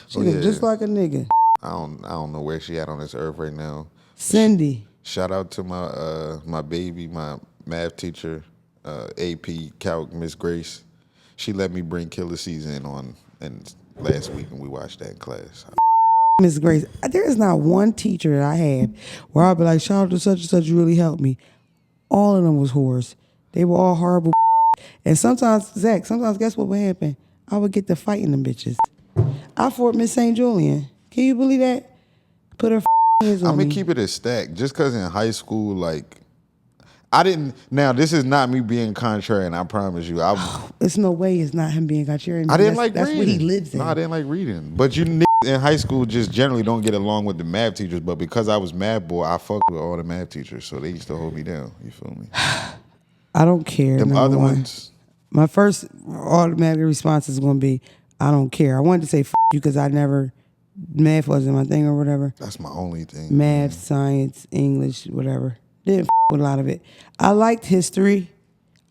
She looked just like a nigga. I don't know where she at on this earth right now. Cindy. Shout out to my baby, my math teacher, AP Calc, Miss Grace. She let me bring Killer Season on and last week and we watched that in class. Miss Grace, there is not one teacher that I have where I'll be like, shout out to such and such, you really helped me. All of them was whores. They were all horrible. And sometimes, Zach, guess what would happen? I would get to fighting them bitches. I fought Miss St. Julian. Can you believe that? Put her hands on me. I'm going to keep it a stack. Just because in high school, like, I didn't. Now, this is not me being contrarian, I promise you. There's no way it's not him being contrarian. I didn't like reading. That's what he lives in. No, I didn't like reading. But you in high school just generally don't get along with the math teachers. But because I was math boy, I fucked with all the math teachers. So they used to hold me down. You feel me? I don't care. Them other ones. My first automatic response is going to be, I don't care. I wanted to say you because I never Math wasn't my thing or whatever. That's my only thing. Math, science, English, whatever. Didn't with a lot of it. I liked history.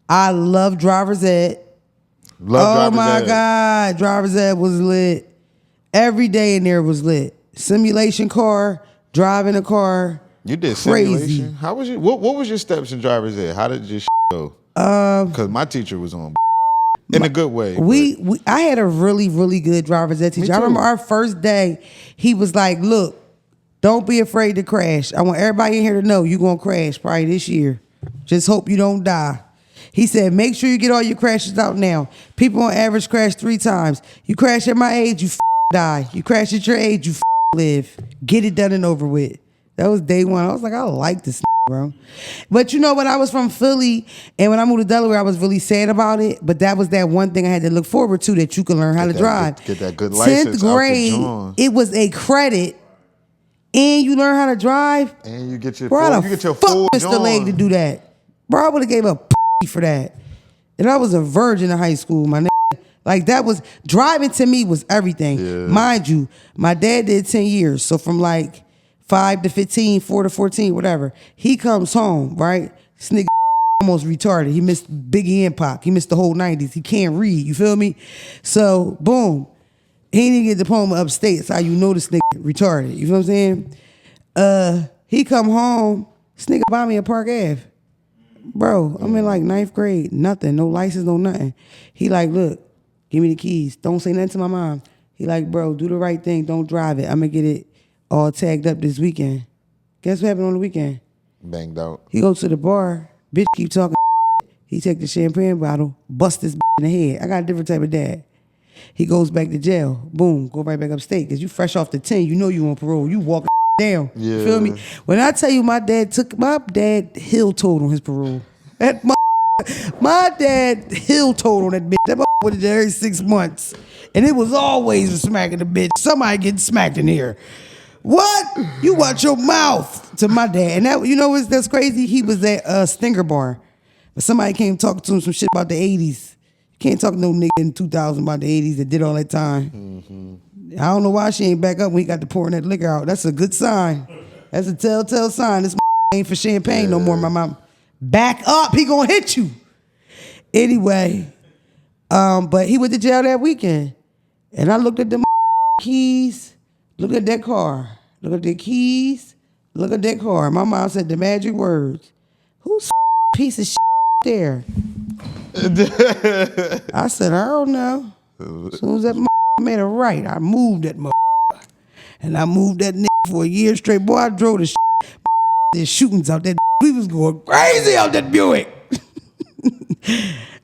I love driver's ed. Love driver's ed. God, driver's ed was lit. Every day in there was lit. Simulation car, driving a car. You did crazy. simulation? How was your what was your steps in driver's ed? How did your go? Because my teacher was on in a good way. I had a really, really good driver's ed teacher. I remember our first day, he was like, look, don't be afraid to crash. I want everybody in here to know you're going to crash probably this year. Just hope you don't die. He said, make sure you get all your crashes out now. People on average crash 3 times. You crash at my age, you die. You crash at your age, you live. Get it done and over with. That was day one. I was like, I like this, bro. But you know what? I was from Philly, and when I moved to Delaware, I was really sad about it. But that was that one thing I had to look forward to, that you can learn how to drive. Get that good license. 10th grade, it was a credit, and you learn how to drive. And you get your bro, full, you get your full Mr. Leg to do that. Bro, I would have gave up for that. And I was a virgin in high school, my nigga. Like, that was, driving to me was everything. Yeah. Mind you, my dad did 10 years. So from like 5 to 15, 4 to 14, whatever. He comes home, right? This nigga almost retarded. He missed Biggie and Pac. He missed the whole 90s. He can't read, you feel me? So, boom. He didn't get a diploma upstate. That's how you know this nigga retarded. You feel what I'm saying? He come home, this nigga buy me a Park Ave. Bro, I'm in like 9th grade. Nothing. No license, no nothing. He like, look, give me the keys. Don't say nothing to my mom. He like, bro, do the right thing. Don't drive it. I'm going to get it all tagged up this weekend. Guess what happened on the weekend? Banged out. He goes to the bar. Bitch keep talking. He take the champagne bottle, bust this in the head. I got a different type of dad. He goes back to jail. Boom, go right back upstate. Because you fresh off the 10, you know you on parole. You walking down. Yeah. You feel me? When I tell you my dad heel-toed on his parole. My dad heel-toed on that bitch. That was there every 6 months. And it was always smacking the bitch. Somebody getting smacked in here. What? You watch your mouth to my dad. And that, you know what's that's crazy? He was at Stinger Bar. But somebody came talking to him some shit about the 80s. You can't talk to no nigga in 2000 about the 80s that did all that time. Mm-hmm. I don't know why she ain't back up when he got to pouring that liquor out. That's a good sign. That's a telltale sign. This ain't for champagne no more, my mom. Back up. He gonna hit you. Anyway, but he went to jail that weekend. And I looked at the keys. Look at that car. Look at the keys. Look at that car. My mom said the magic words. Who's piece of there? I said, I don't know. As soon as that made a right, I moved that and I moved that nigga for a year straight. Boy, I drove the there's shootings out there. We was going crazy out that Buick.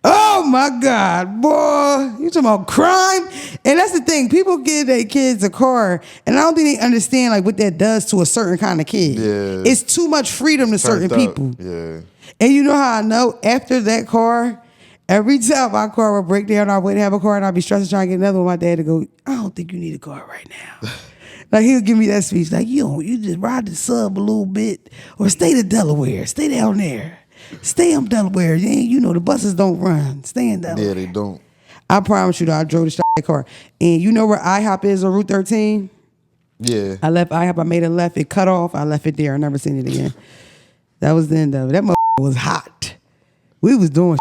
Oh my God, boy. You talking about crime? And that's the thing. People give their kids a car, and I don't think they understand like what that does to a certain kind of kid. Yeah. It's too much freedom to certain people. Yeah. And you know how I know? After that car, every time my car would break down, I wouldn't have a car, and I'd be stressing trying to get another one. My dad would go, I don't think you need a car right now. Like, he'll give me that speech, like, you just ride the sub a little bit, or stay to Delaware. Stay down there. Stay in Delaware. You know, the buses don't run. Stay in Delaware. Yeah, they don't. I promise you, though, I drove the car. And you know where IHOP is on Route 13? Yeah. I left IHOP. I made a left. It cut off. I left it there. I never seen it again. That was the end of it. That was hot. We was doing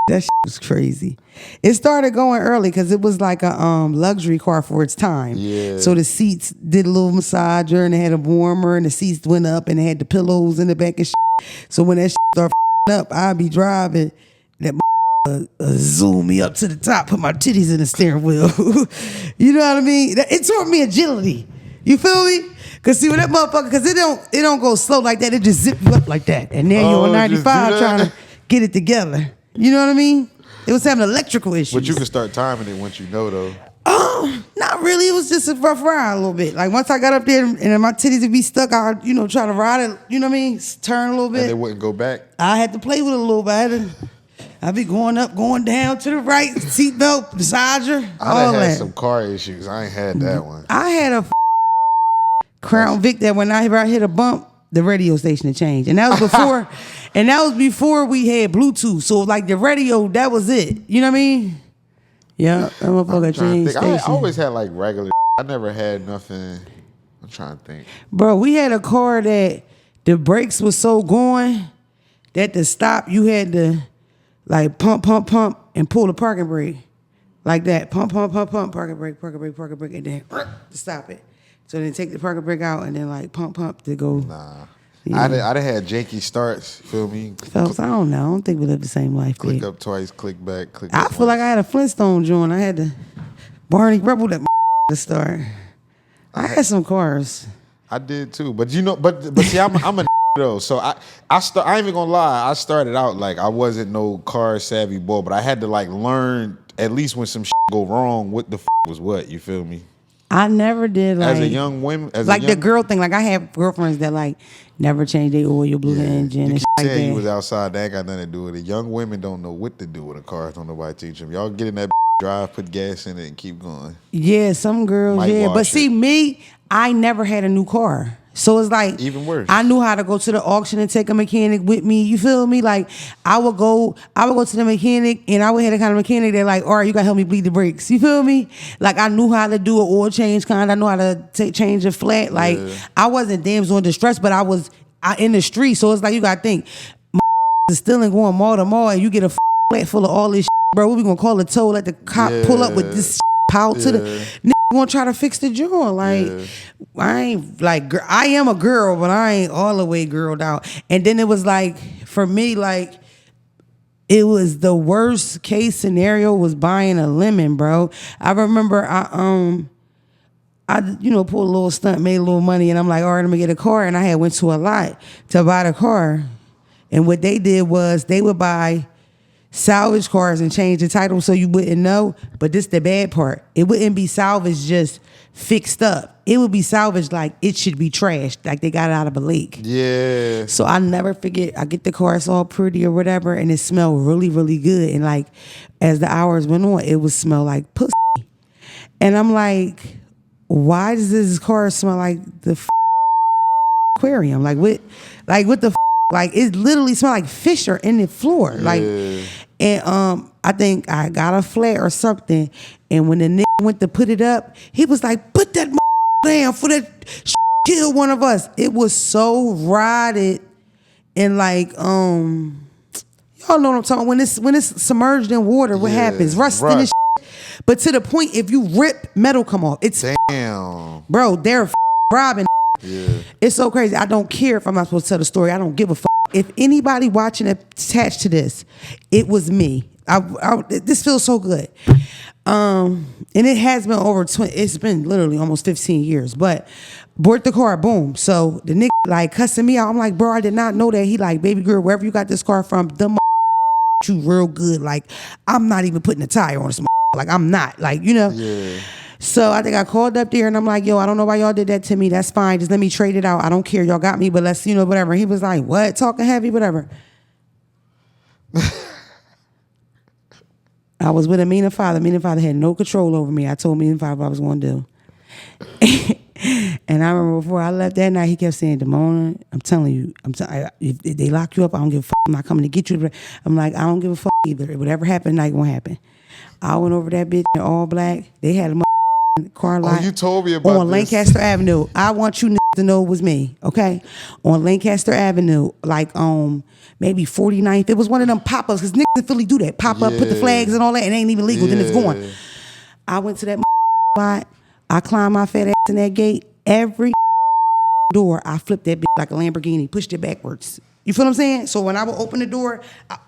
that was crazy. It started going early because it was like a luxury car for its time. Yeah. So the seats did a little massager and they had a warmer and the seats went up and they had the pillows in the back and shit. So when that started up, I'd be driving. That zoom me up to the top, put my titties in the steering wheel. You know what I mean? It taught me agility. You feel me? Cause see, when that motherfucker, cause it don't go slow like that. It just zip you up like that, and then you're on 95 trying to get it together. You know what I mean? It was having electrical issues. But you can start timing it once you know, though. Not really. It was just a rough ride a little bit. Like once I got up there and my titties would be stuck, I try to ride it. You know what I mean? Turn a little bit. And they wouldn't go back. I had to play with it a little bit. I'd be going up, going down to the right, seatbelt, massager, all that. I had some car issues. I ain't had that one. I had a Crown Vic that when I hit a bump, the radio station had changed, and that was before, we had Bluetooth. So like the radio, that was it. You know what I mean? Yeah, that motherfucker changed. I always had like regular I never had nothing. I'm trying to think. Bro, we had a car that the brakes was so going that to stop, you had to like pump, and pull the parking brake. Like that. Pump, parking brake, and then to stop it. So then take the parking brake out and then like pump to go. Nah. Yeah. I'd have janky starts, feel me? Phelps, I don't know. I don't think we live the same life. Click Big. up twice, click back, click I up feel like I had a Flintstone joint. I had to Barney Rebel that to start. I had some cars. I did too, but you know, but see, I'm a though, so I ain't even gonna lie. I started out like I wasn't no car savvy boy, but I had to like learn at least when some go wrong, what the was what. You feel me? I never did like as a young woman, the girl thing. Like I have girlfriends that like never change their oil, blew the engine, you and keep shit like saying that. you was outside. That ain't got nothing to do with it. Young women don't know what to do with a car. Don't nobody teach them. Y'all get in that drive, put gas in it, and keep going. Yeah, some girls, Might yeah. wash But see, it. me, I never had a new car. So it's like Even worse. I knew how to go to the auction and take a mechanic with me. You feel me? Like I would go to the mechanic and I would have the kind of mechanic that like, all right, you gotta help me bleed the brakes. You feel me? Like I knew how to do an oil change kind. I knew how to change a flat. Like I wasn't damn on distress, but I was in the street. So it's like you gotta think, is still ain't going mall to mall and you get a flat full of all this shit, bro. What we gonna call a tow? Let the cop pull up with this pow to the nigga gonna try to fix the joint. Like I ain't like I am a girl, but I ain't all the way girled out. And then it was like for me, like it was the worst case scenario was buying a lemon, bro. I remember I pulled a little stunt, made a little money, and I'm like, all right, I'm gonna get a car. And I had went to a lot to buy the car. And what they did was they would buy salvage cars and change the title so you wouldn't know. But this the bad part. It wouldn't be salvaged just fixed up. It would be salvaged like it should be trashed, like they got it out of a lake. Yeah. So I never forget, I get the car, it's all pretty or whatever, and it smelled really, really good. And like as the hours went on, it would smell like pussy. And I'm like, why does this car smell like the aquarium? Like what the like it literally smelled like fish are in the floor. Like and I think I got a flat or something. And when the nigga went to put it up, he was like, put that down for that kill one of us. It was so rotted and like y'all know what I'm talking when it's submerged in water, what happens? Rust in the but to the point if you rip metal come off. It's damn. Bro, they're robbing. Yeah. It's so crazy. I don't care if I'm not supposed to tell the story. I don't give a fuck. If anybody watching attached to this, it was me. This feels so good. And it has been over 20, it's been literally almost 15 years. But bought the car, boom. So the nigga like cussing me out. I'm like, bro, I did not know that. He like, baby girl, wherever you got this car from, them you real good. Like, I'm not even putting a tire on this. Like, I'm not. Like, you know. Yeah. So I think I called up there and I'm like, yo, I don't know why y'all did that to me. That's fine. Just let me trade it out. I don't care. Y'all got me, but let's, whatever. He was like, what? Talking heavy, whatever. I was with a meaning father. Meaning father had no control over me. I told meaning father what I was going to do. And I remember before I left that night, he kept saying, Damona, I'm telling you, if they lock you up, I don't give a fuck. I'm not coming to get you. I'm like, I don't give a fuck either. Whatever happened, night won't happen. I went over that bitch in all black. They had a car lot. Oh, you told me about on this. Lancaster Avenue. I want you to know it was me, okay? On Lancaster Avenue, like maybe 49th. It was one of them pop-ups, because niggas in Philly do that. Pop up, put the flags and all that, and it ain't even legal, then it's gone. I went to that lot. I climbed my fat ass in that gate. Every door, I flipped that bitch like a Lamborghini, pushed it backwards. You feel what I'm saying? So when I would open the door,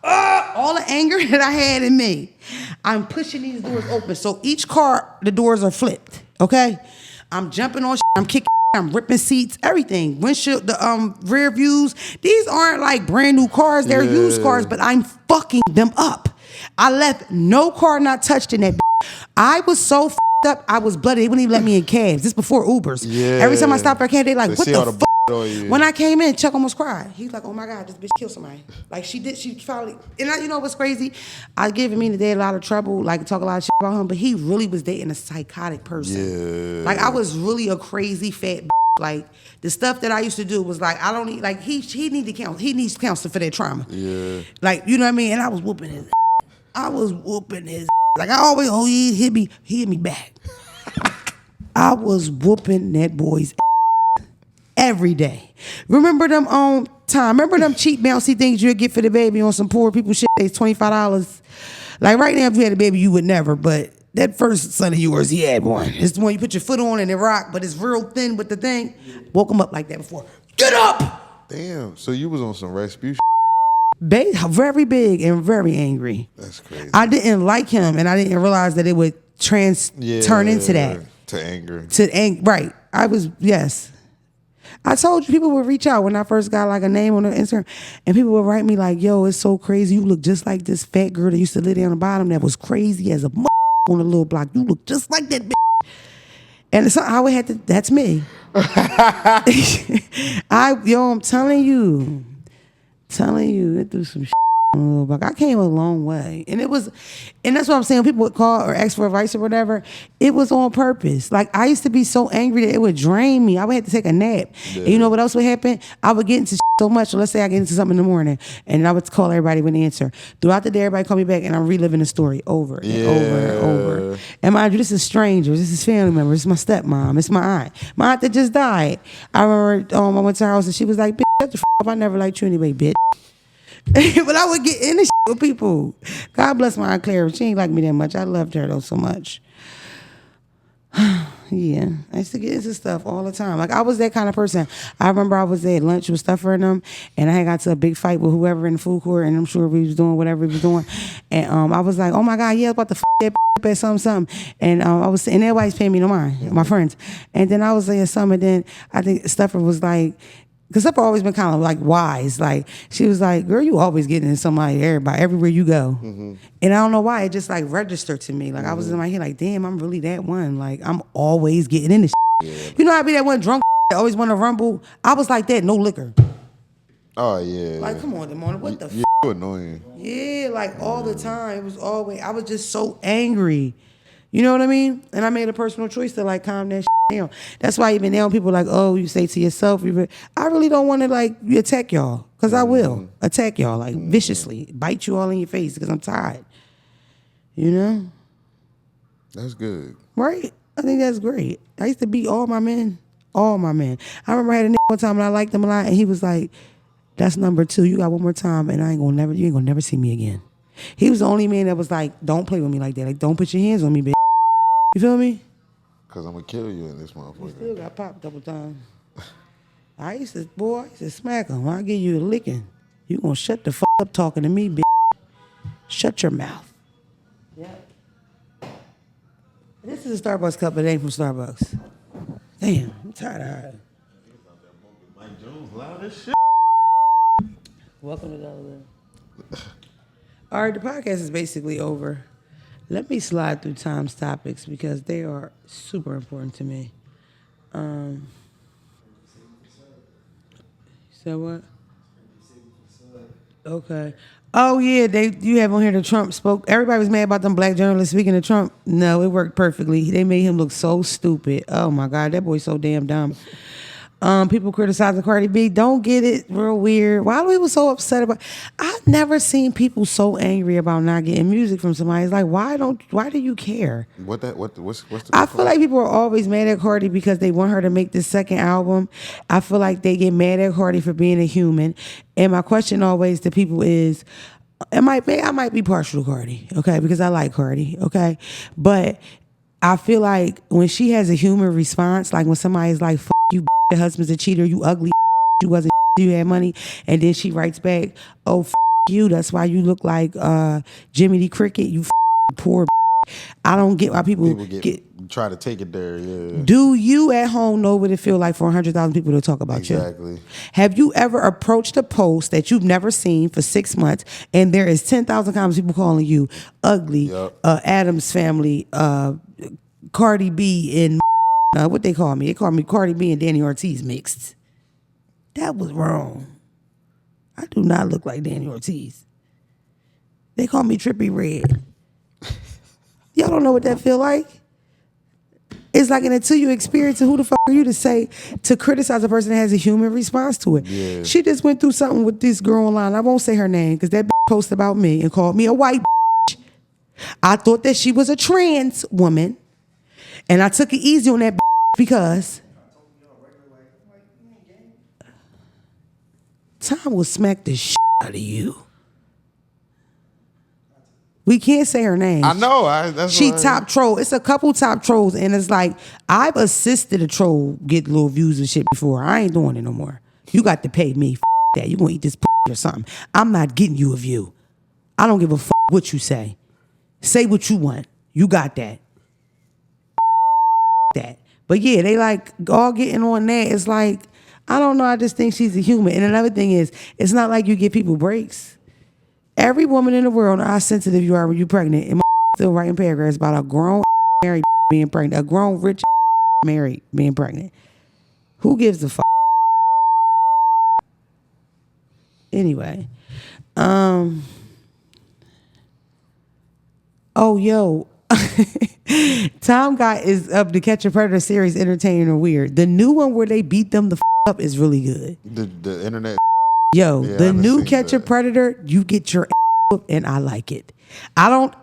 all the anger that I had in me, I'm pushing these doors open. So each car, the doors are flipped, okay? I'm jumping on shit, I'm kicking, I'm ripping seats, everything. Windshield, the rear views. These aren't like brand new cars, they're used cars, but I'm fucking them up. I left no car not touched in that bitch. I was so f***ed up, I was bloody. They wouldn't even let me in cabs. This before Ubers. Yeah. Every time I stopped for a cab, they like, what the fuck? You. When I came in, Chuck almost cried. He's like, oh my God, this bitch killed somebody. Like she finally, and you know what's crazy? I give him a lot of trouble, like talk a lot of shit about him, but he really was dating a psychotic person. Yeah. Like I was really a crazy fat bitch. Like the stuff that I used to do was like, I don't need, like he needs counseling for that trauma. Yeah. Like, you know what I mean? And I was whooping his Like I always, he hit me back. I was whooping that boy's every day. Remember them remember them cheap bouncy things you'd get for the baby on some poor people shit? It's $25. Like right now, if you had a baby, you would never, but that first son of yours, he had one. It's the one you put your foot on and it rock, but it's real thin with the thing. Woke him up like that before. Get up! Damn. So you was on some Rasputin. Very big and very angry. That's crazy. I didn't like him, and I didn't realize that it would turn into that. To anger. Right. Yes. I told you people would reach out when I first got like a name on their Instagram, and people would write me like, yo, it's so crazy. You look just like this fat girl that used to live down the bottom that was crazy as a on a little block. You look just like that bitch. And so I would have to, that's me. I'm telling you, it threw some shit on a little block. I came a long way. And that's what I'm saying. When people would call or ask for advice or whatever, it was on purpose. Like I used to be so angry that it would drain me. I would have to take a nap. Yeah. And you know what else would happen? I would get into so much. So let's say I get into something in the morning and I would call everybody with an answer. Throughout the day, everybody call me back and I'm reliving the story over and over and over. And mind you, this is strangers. This is family members. This is my stepmom. It's my aunt. My aunt that just died. I remember I went to her house and she was like, bitch, shut the f up. I never liked you anyway, bitch. But I would get in the shit with people. God bless my Aunt Clara. She ain't like me that much. I loved her though so much. Yeah, I used to get into stuff all the time. Like I was that kind of person. I remember I was at lunch with Stuffer and them, and I had got to a big fight with whoever in the food court, and I'm sure we was doing whatever we was doing. And I was like, oh my God, yeah, about to f that at something. And and everybody's paying me no mind, my friends. And then I was saying something, and then I think Stuffer was like, because Stuffer always been kind of like wise. Like she was like, girl, you always getting in somebody, everybody, everywhere you go. Mm-hmm. And I don't know why, it just like registered to me. Like I was in my head like, damn, I'm really that one. Like I'm always getting in this shit. Yeah. You know I be that one drunk that always want to rumble? I was like that, no liquor. Oh yeah. Like come on, Damona, what the you annoying. Yeah, like all the time. It was always, I was just so angry. You know what I mean? And I made a personal choice to like calm that shit down. That's why even now people are like, oh, you say to yourself, I really don't want to like attack y'all, because I will attack y'all like viciously, bite you all in your face because I'm tired. You know? That's good. Right? I think that's great. I used to beat all my men. I remember I had a nigga one time and I liked him a lot, and he was like, that's number 2. You got one more time and you ain't gonna never see me again. He was the only man that was like, don't play with me like that. Like, don't put your hands on me, bitch. You feel me? Because I'm going to kill you in this motherfucker. You still got popped a couple times. I used to smack him. I'll give you a licking. You going to shut the f up talking to me, bitch. Shut your mouth. Yeah. This is a Starbucks cup, but it ain't from Starbucks. Damn, I'm tired of her. Mike Jones loud as shit. Welcome to Delaware. All right, the podcast is basically over. Let me slide through Tom's topics because they are super important to me. So what? Okay. Oh yeah, you have on here the Trump spoke. Everybody was mad about them black journalists speaking to Trump. No, it worked perfectly. They made him look so stupid. Oh my God, that boy's so damn dumb. People criticizing Cardi B. Don't get it real weird. Why are people so upset about? I've never seen people so angry about not getting music from somebody. It's like, why do you care? What's the I feel like people are always mad at Cardi because they want her to make this second album. I feel like they get mad at Cardi for being a human. And my question always to people is, I might be partial to Cardi, okay, because I like Cardi, okay, but I feel like when she has a human response, like when somebody's like, "Fuck you, your husband's a cheater, you ugly, you wasn't, you had money," and then she writes back, "Oh, you, that's why you look like Jimmy the Cricket, you poor." I don't get why people try to take it there. Yeah. Do you at home know what it feel like for 100,000 people to talk about you? Exactly. Have you ever approached a post that you've never seen for 6 months and there is 10,000 comments people calling you ugly, yep. Adam's Family, Cardi B, and what they call me? They call me Cardi B and Danny Ortiz mixed. That was wrong. I do not look like Danny Ortiz. They call me Trippy Red. Y'all don't know what that feel like? It's like, and until you experience it, who the fuck are you to criticize a person that has a human response to it? Yeah. She just went through something with this girl online. I won't say her name because that posted about me and called me a white bitch. I thought that she was a trans woman, and I took it easy on that bitch because Tom will smack the shit out of you. We can't say her name. I know. She top troll. It's a couple top trolls, and it's like I've assisted a troll get little views and shit before. I ain't doing it no more. You got to pay me. That you gonna eat this or something. I'm not getting you a view. I don't give a what you say. Say what you want. You got that. That. But yeah, they like all getting on that. It's like, I don't know. I just think she's a human. And another thing is, it's not like you give people breaks. Every woman in the world knows how sensitive you are when you're pregnant. And still writing paragraphs about a grown married being pregnant. A grown rich married being pregnant. Who gives a fuck? Anyway. Oh, yo. Tom got is up to Catch a Predator series entertaining or weird. The new one where they beat them the up is really good. The internet. Yo, Yeah, the new Catch a Predator, you get your and I like it.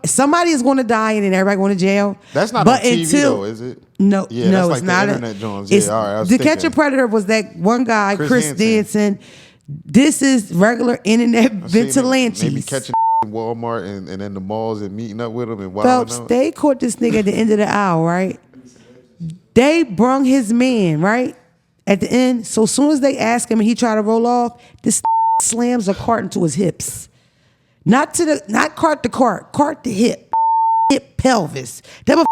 Somebody is going to die and then everybody going to jail. That's not on TV though, is it? No, yeah, no, that's it's like not. The internet Jones. Yeah, all right. The Catch a Predator was that one guy, Chris Danson. This is regular internet vigilantes. Maybe catching in Walmart and then the malls and meeting up with them and wilding Phelps, out. they caught this nigga at the end of the aisle, right? They brung his man, right? At the end. So as soon as they ask him and he try to roll off, this slams a cart into his hips. Not cart to cart to hip. Hip pelvis. Them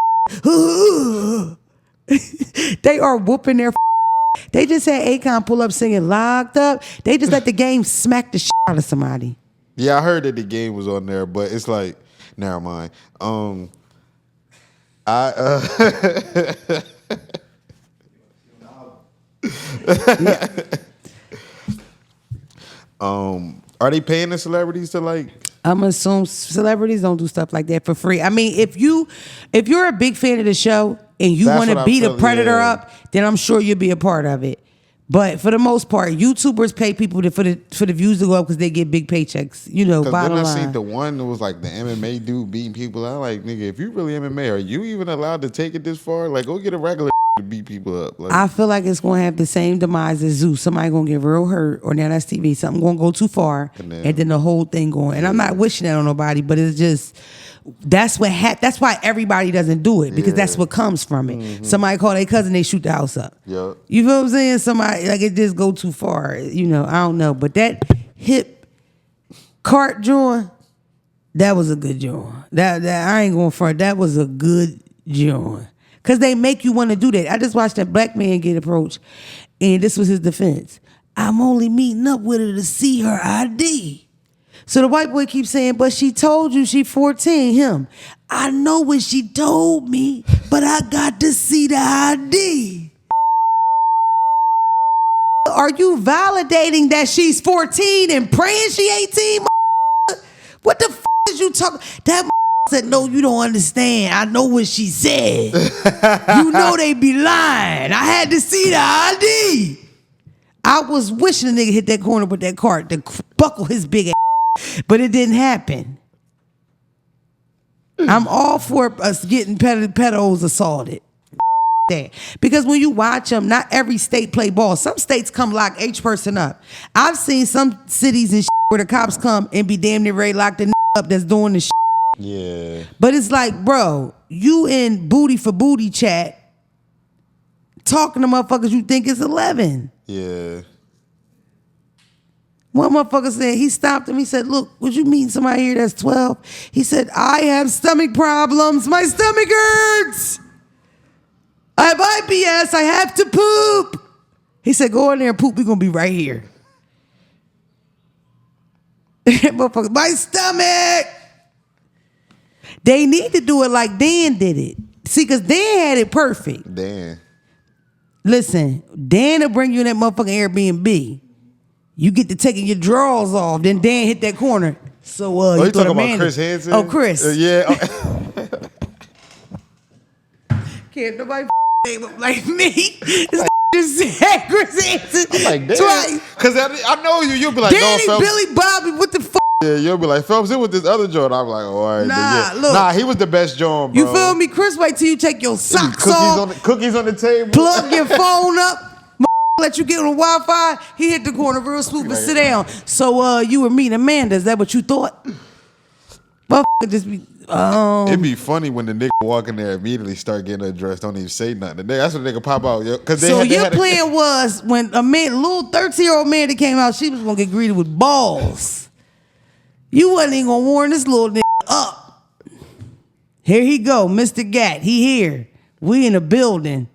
they are whooping their They just had Akon pull up singing Locked Up. They just let the game smack the shit out of somebody. Yeah, I heard that the game was on there, but it's like, never mind. Are they paying the celebrities to like? I'm assuming celebrities don't do stuff like that for free. I mean, if you're a big fan of the show and you want to beat a predator up, then I'm sure you'll be a part of it. But for the most part, YouTubers pay people for the views to go up because they get big paychecks. You know, bottom line. Then I seen the one that was like the MMA dude beating people. I'm like, nigga, if you really MMA, are you even allowed to take it this far? Like, go get a regular to beat people up. Like, I feel like it's going to have the same demise as Zeus. Somebody going to get real hurt, or now that's TV. Something going to go too far, and then the whole thing going. And I'm not wishing that on nobody, but it's just, that's what that's why everybody doesn't do it, because that's what comes from it. Mm-hmm. Somebody call their cousin, they shoot the house up. Yep. You feel what I'm saying? Somebody, like, it just go too far. You know, I don't know. But that hip cart joint, that was a good joint. That I ain't going for it. That was a good joint. Because they make you want to do that. I just watched that black man get approached, and this was his defense. I'm only meeting up with her to see her ID. So the white boy keeps saying, but she told you she 14, him. I know what she told me, but I got to see the ID. Are you validating that she's 14 and praying she 18? What the f*** is you talking? That said, no, you don't understand. I know what she said. You know they be lying. I had to see the ID. I was wishing a nigga hit that corner with that cart to buckle his big ass, but it didn't happen. I'm all for us getting pedos assaulted. That. Because when you watch them, not every state play ball. Some states come lock each person up. I've seen some cities and where the cops come and be damn near ready to lock the up that's doing the shit. Yeah. But it's like, bro, you in booty for booty chat talking to motherfuckers you think is 11. Yeah. One motherfucker said, he stopped him. He said, look, would you meet somebody here that's 12? He said, I have stomach problems. My stomach hurts. I have IBS. I have to poop. He said, go in there and poop. We're going to be right here. Motherfucker, my stomach. They need to do it like Dan did it. See, because Dan had it perfect. Dan. Listen, Dan will bring you in that motherfucking Airbnb. You get to taking your drawers off. Then Dan hit that corner. So, you talking about Chris Hansen? Oh, Chris. Yeah. Can't nobody name him like me. This just said Chris Hansen. I'm like, damn. Twice. Because I know you'll be like, Danny, no, Billy, Bobby, what the fuck Yeah, you'll be like, Phelps, it was this other joint. I'm like, all right. Nah, yeah. look. Nah, he was the best joint, bro. You feel me? Chris, wait till you take your socks off. Cookies on the table. Plug your phone up. Let you get on the Wi-Fi. He hit the corner real smooth and sit down. So you were meeting Amanda. Is that what you thought? Just be. It'd be funny when the nigga walk in there immediately start getting undressed, don't even say nothing. That's when the nigga pop out, yo. So your plan was when a little 13-year-old man that came out, she was gonna get greeted with balls. You wasn't even gonna warn this little nigga up. Here he go, Mr. Gat. He here. We in the building.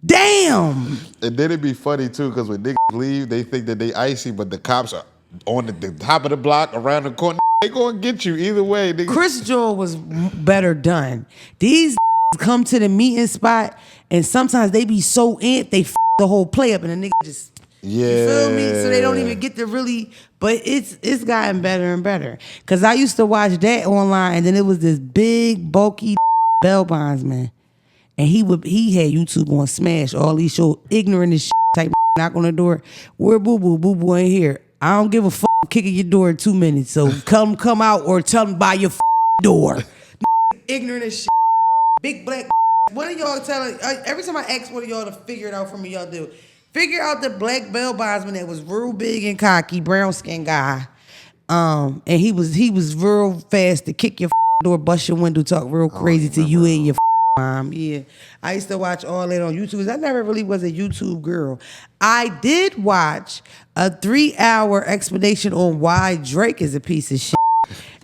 Damn. And then it'd be funny too, because when niggas leave, they think that they icy, but the cops are on the top of the block, around the corner. They gonna get you either way, nigga. Chris Joel was better done. These come to the meeting spot, and sometimes they be so in, they the whole play up, and the nigga just, you feel me? So they don't even get to really, but it's gotten better and better. Cause I used to watch that online, and then it was this big, bulky bail bondsman, and he had YouTube on Smash, all these show ignorant as type knock on the door. Where boo boo ain't here. I don't give a fuck kicking your door in 2 minutes. So come out or tell them by your door. Ignorant as shit. Big black. What are y'all telling? Every time I ask one of y'all to figure it out for me, y'all do. Figure out the black bail bondsman that was real big and cocky, brown skin guy. And he was real fast to kick your door, bust your window, talk real crazy to you and your mom. Yeah, I used to watch all that on YouTube. I never really was a YouTube girl. I did watch a 3-hour explanation on why Drake is a piece of shit.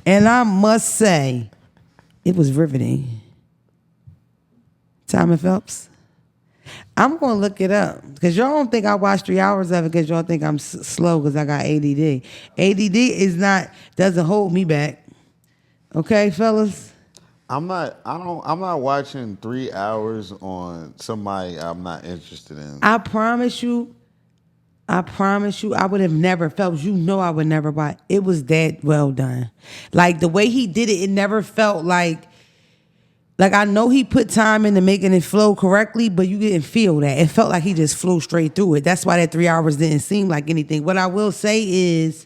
And I must say, it was riveting. Mona Phelps. I'm going to look it up because y'all don't think I watched 3 hours of it because y'all think I'm slow because I got ADD. ADD doesn't hold me back. Okay, fellas? I'm not watching 3 hours on somebody I'm not interested in. I promise you, I would have never Phelps. You know I would never buy. It was that well done. Like the way he did it never felt like I know he put time into making it flow correctly, but you didn't feel that. It felt like he just flew straight through it. That's why that 3 hours didn't seem like anything. What I will say is,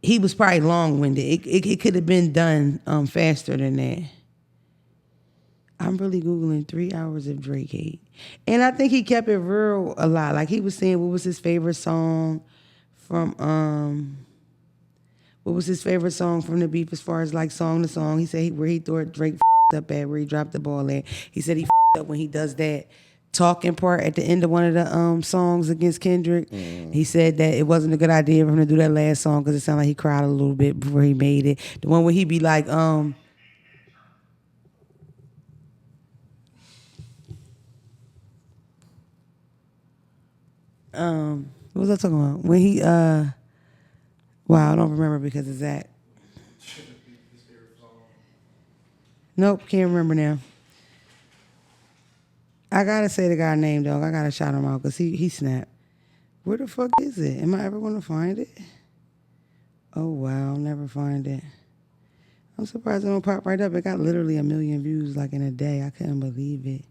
he was probably long-winded. It could have been done faster than that. I'm really Googling 3 hours of Drake hate. And I think he kept it real a lot. Like he was saying what was his favorite song from what was his favorite song from the beef as far as like song to song. He said where he thought Drake up at, where he dropped the ball at. He said he up when he does that talking part at the end of one of the songs against Kendrick. He said that it wasn't a good idea for him to do that last song because it sounded like he cried a little bit before he made it. The one where he be like, what was I talking about? When he wow, I don't remember because of that. Nope, can't remember now. I gotta say the guy's name, dog. I gotta shout him out because he snapped. Where the fuck is it? Am I ever gonna find it? Oh wow, I'll never find it. I'm surprised it don't pop right up. It got literally 1 million views like in a day. I couldn't believe it.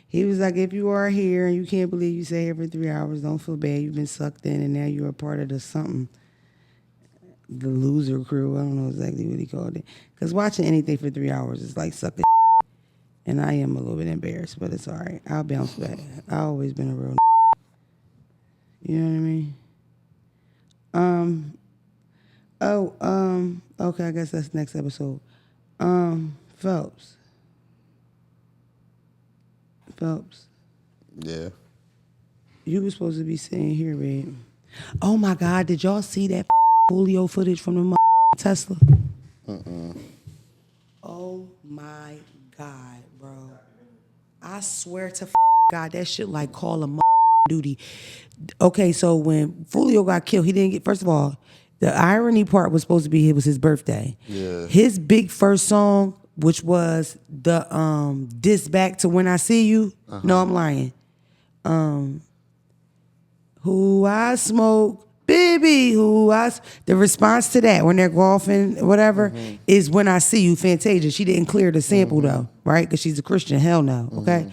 He was like, if you are here and you can't believe you stay here for 3 hours, don't feel bad. You've been sucked in and now you're a part of the something. The loser crew. I don't know exactly what he called it. Because watching anything for 3 hours is like sucking. And I am a little bit embarrassed, but it's all right. I'll bounce back. I've always been a real You know what I mean? Okay, I guess that's next episode. Phelps. Yeah. You were supposed to be sitting here, babe. Oh my God, did y'all see that Julio footage from the Tesla? Oh my God, bro. I swear to God, that shit like Call of Duty. Okay, so when Foolio got killed, he didn't get, first of all, the irony part was supposed to be it was his birthday. Yeah. His big first song, which was the diss back to When I See You. No, I'm lying. Who I smoke, baby, the response to that when they're golfing, whatever, is When I See You, Fantasia. She didn't clear the sample though, right? Because she's a Christian. Hell no, okay?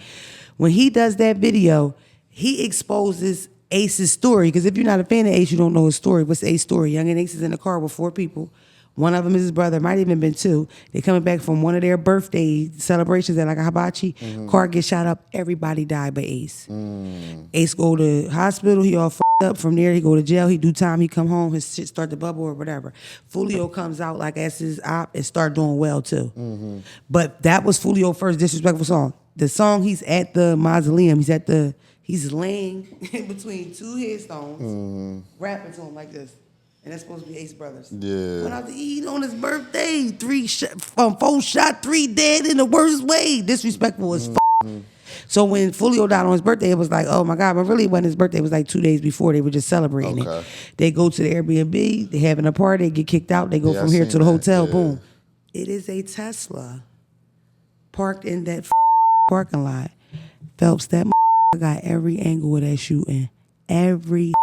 When he does that video, he exposes Ace's story, because if you're not a fan of Ace, you don't know his story. What's Ace's story? Young and Ace is in the car with 4 people. One of them is his brother. Might even been 2. They coming back from one of their birthday celebrations at like a hibachi. Car gets shot up. Everybody died but Ace. Ace go to hospital. He all fucked up. From there, he go to jail. He do time. He come home. His shit start to bubble or whatever. Foolio comes out like as his op and start doing well too. But that was Foolio's first disrespectful song. The song, he's at the mausoleum. He's laying in between 2 headstones, rapping to him like this. And that's supposed to be Ace Brothers. Yeah. Went out to eat on his birthday. 4 shot, 3 dead in the worst way. Disrespectful as fuck. So when Foolio died on his birthday, it was like, oh my God. But really, when his birthday was like 2 days before, they were just celebrating it. They go to the Airbnb, they having a party, they get kicked out, they go from here to the hotel, boom. It is a Tesla parked in that parking lot. Phelps, that got every angle of that shooting. Every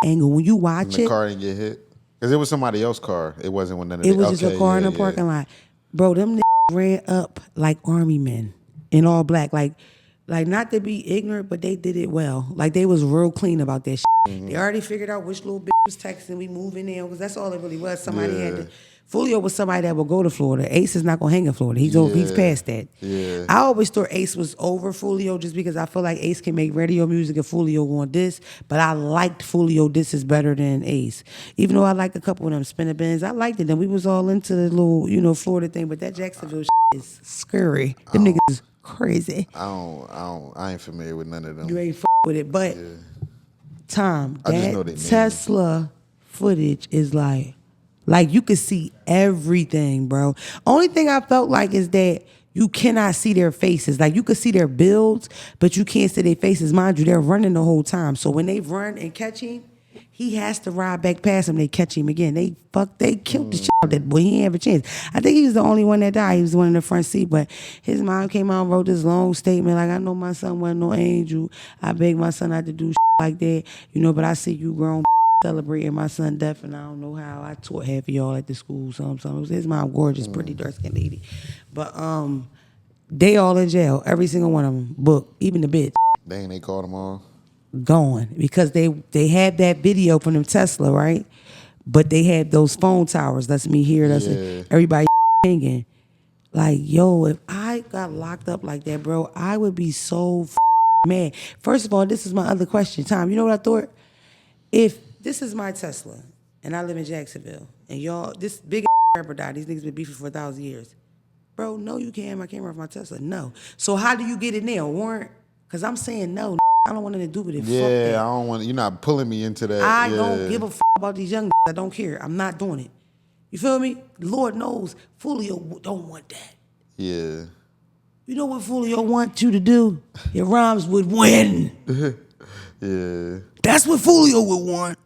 angle. When you watch the car didn't get hit? Because it was somebody else's car. It wasn't one of them. It was just a car in the parking lot. Bro, them ran up like army men in all black. Like not to be ignorant, but they did it well. Like they was real clean about that shit. They already figured out which little bitch was texting, we moving in, because that's all it really was. Somebody had to. Foolio was somebody that would go to Florida. Ace is not gonna hang in Florida. He's past that. Yeah. I always thought Ace was over Foolio just because I feel like Ace can make radio music and Foolio on this, but I liked Foolio this is better than Ace. Even though I liked a couple of them spinner bins, I liked it. And we was all into the little, Florida thing, but that Jacksonville shit is scary. Them niggas is crazy. I ain't familiar with none of them. You ain't with it, but Tom, I just know they that name. Tesla footage is like you could see everything, bro. Only thing I felt like is that you cannot see their faces. Like you could see their builds, but you can't see their faces. Mind you, they're running the whole time. So when they run and catch him, he has to ride back past him. They catch him again. They killed the shit out of that boy. He ain't have a chance. I think he was the only one that died. He was the one in the front seat. But his mom came out and wrote this long statement like, I know my son wasn't no angel. I begged my son not to do shit like that. But I see you grown celebrating my son's death, and I don't know how. I taught half of y'all at the school, something. It was his mom, gorgeous, pretty dark-skinned lady. But they all in jail, every single one of them, booked, even the bitch. Dang, they called them all? Gone, because they had that video from them Tesla, right? But they had those phone towers, that's me here, that's everybody hanging. Like, yo, if I got locked up like that, bro, I would be so mad. First of all, this is my other question, Tom. You know what I thought? If this is my Tesla, and I live in Jacksonville, and y'all, this big rapper died. These niggas been beefing for 1,000 years. Bro, no, you can't have my camera off my Tesla. No. So how do you get it now? Warrant? Because I'm saying no. I don't want nothing to do with it. Yeah, Fuck that. I don't want. You're not pulling me into that. I don't give a about these young I don't care. I'm not doing it. You feel me? Lord knows, Foolio don't want that. Yeah. You know what Foolio want you to do? Your rhymes would win. Yeah. That's what Foolio would want.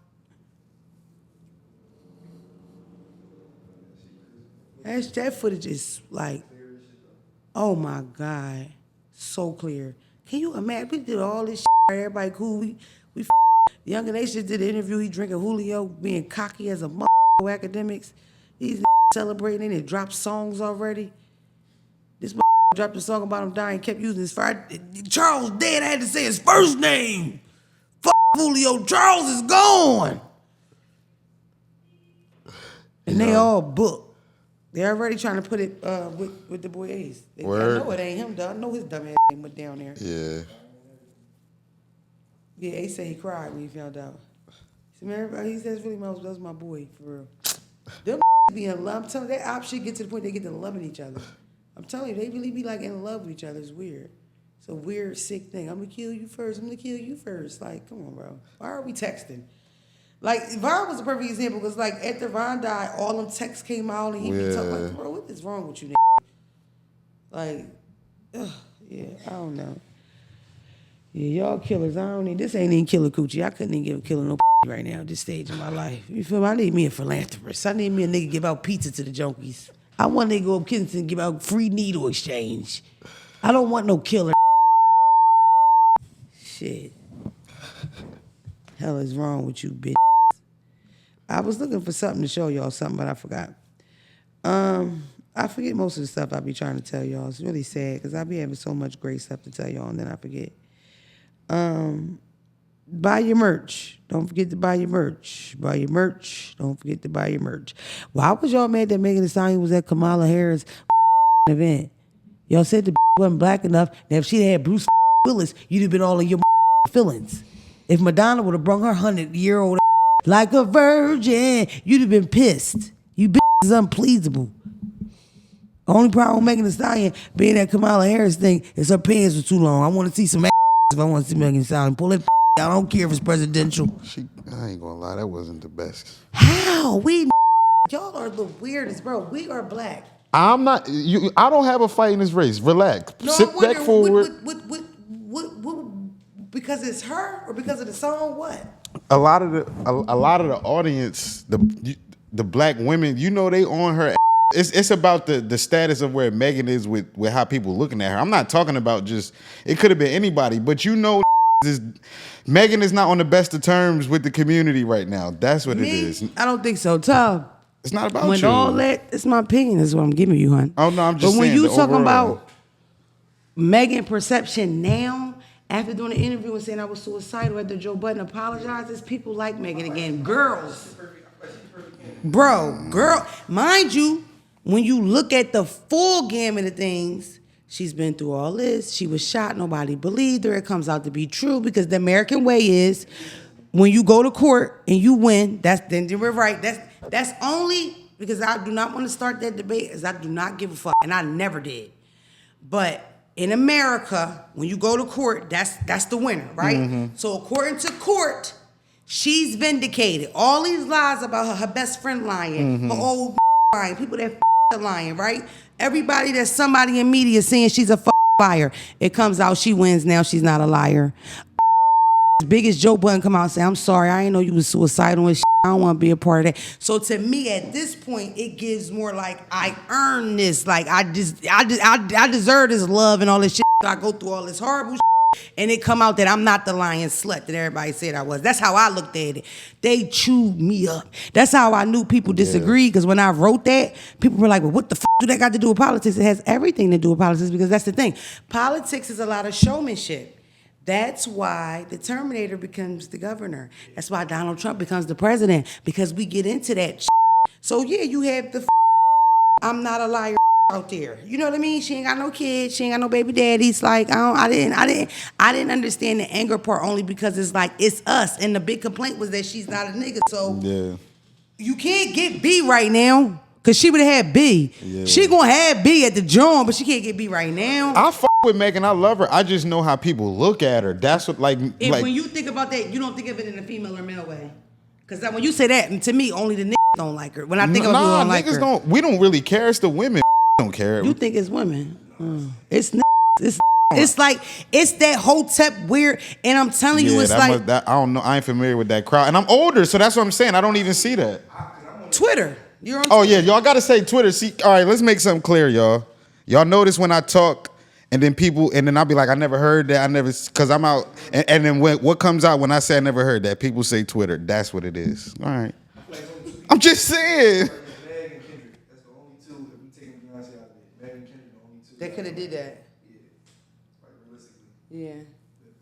That footage is like, oh my God, so clear. Can you imagine? We did all this shit, everybody cool. We Younger Nation did an interview, he drinking Julio, being cocky as a motherfucker academics. These celebrating and dropped songs already. This dropped a song about him dying, kept using his fire. Charles dead, I had to say his first name. Fuck Julio, Charles is gone. And they all booked. They're already trying to put it with the boy Ace. I know it ain't him, though. I know his dumb ass went down there. Yeah. Yeah, Ace said he cried when he found out. He said, man, he says, really, that was my boy, for real. Them be in love. I'm telling you, that op shit get to the point they get to loving each other. I'm telling you, they really be like in love with each other. It's weird. It's a weird, sick thing. I'm going to kill you first. I'm going to kill you first. Like, come on, bro. Why are we texting? Like, Von was a perfect example because, like, after Von died, all them texts came out and he be talking like, bro, what is wrong with you, nigga? Like, yeah, I don't know. Yeah, y'all killers. I don't need, this ain't even killer coochie. I couldn't even give a killer no right now at this stage of my life. You feel me? I need me a philanthropist. I need me a nigga give out pizza to the junkies. I want a nigga go up Kensington and give out free needle exchange. I don't want no killer. Shit. Hell is wrong with you, bitch. I was looking for something to show y'all something, but I forgot. I forget most of the stuff I be trying to tell y'all. It's really sad because I be having so much great stuff to tell y'all and then I forget. buy your merch. Don't forget to buy your merch. Buy your merch. Don't forget to buy your merch. Why was y'all mad that Megan Thee Stallion was at Kamala Harris event? Y'all said the wasn't black enough. Now if she had Bruce Willis, you'd have been all in your feelings. If Madonna would have brung her 100-year-old like a virgin, you'd have been pissed. You bitch is unpleasable. Only problem with Megan Thee Stallion being that Kamala Harris thing is her pants were too long. I want to see some ass if I want to see Megan Thee Stallion. Pull it. I don't care if it's presidential. I ain't gonna lie, that wasn't the best. How? Y'all are the weirdest, bro. We are black. I'm not. I don't have a fight in this race. Relax. No, Sit back forward. What, because it's her or because of the song? What? A lot of the audience, the black women, they on her. It's about the status of where Megan is with how people looking at her. I'm not talking about just, it could have been anybody, but Megan is not on the best of terms with the community right now. That's what it is. I don't think so, Tom. It's not about when you. All that, it's my opinion, is what I'm giving you, hon. Oh no, I'm just saying. But when you talking overall. about Megan perception now, after doing an interview and saying I was suicidal after Joe Budden apologizes, people like Megan again. Girls. Bro, mind you, when you look at the full gamut of things, she's been through all this. She was shot. Nobody believed her. It comes out to be true because the American way is when you go to court and you win, then we're right. That's only because I do not want to start that debate as I do not give a fuck, and I never did. But in America, when you go to court, that's the winner, right? Mm-hmm. So according to court, she's vindicated. All these lies about her best friend lying, her old lying, people that lying, right? Everybody that's somebody in media saying she's a liar. It comes out she wins now. She's not a liar. As big as Joe Budden come out and say, I'm sorry, I didn't know you was suicidal and shit. I don't want to be a part of that. So to me, at this point, it gives more like I earned this. Like I deserve this love and all this shit. I go through all this horrible shit, and it come out that I'm not the lying slut that everybody said I was. That's how I looked at it. They chewed me up. That's how I knew people disagreed, because when I wrote that, people were like, well, what the do that got to do with politics? It has everything to do with politics, because that's the thing. Politics is a lot of showmanship. That's why the Terminator becomes the governor. That's why Donald Trump becomes the president, because we get into that shit. So yeah, you have the I'm not a liar out there. You know what I mean? She ain't got no kids. She ain't got no baby daddies. Like I didn't understand the anger part, only because it's like it's us. And the big complaint was that she's not a nigga. So yeah, you can't get B right now. Cause she would have had B. Yeah. She gonna have B at the joint, but she can't get B right now. I fuck with Megan. I love her. I just know how people look at her. That's what when you think about that, you don't think of it in a female or male way. Cause when you say that, to me, only the niggas don't like her. When I think of people don't like her, we don't really care. It's the women don't care. You think it's women? It's niggas. It's like it's that hotep weird, and I'm telling you, it's like I don't know. I ain't familiar with that crowd, and I'm older, so that's what I'm saying. I don't even see that. Twitter. You're on Twitter. Oh yeah, y'all gotta say Twitter. See, all right, let's make something clear, y'all. Y'all notice when I talk, and then I'll be like, I never heard that. Cause I'm out, and then what comes out when I say I never heard that? People say Twitter. That's what it is. All right. I'm just saying. Meg and Kendrick. That's the only two. If we take Beyonce out of it, Meg and Kendrick the only two. They could have did that. Yeah. Like realistically. Yeah.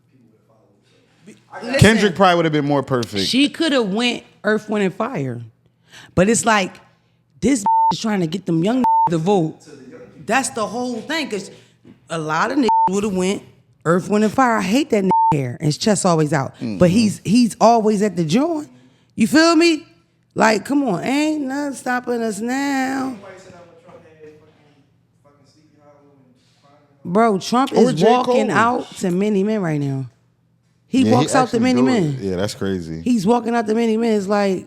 People would have followed. Kendrick probably would have been more perfect. She could have went Earth, Wind, and Fire, but it's like this is trying to get them young to vote. That's the whole thing, because a lot of niggas would have went Earth, Wind, and Fire. I hate that hair. His chest always out, but he's always at the joint. You feel me? Like, come on, ain't nothing stopping us now. Bro, Trump is walking out to many men right now. He walks out to many men. Yeah, that's crazy. He's walking out to many men. It's like,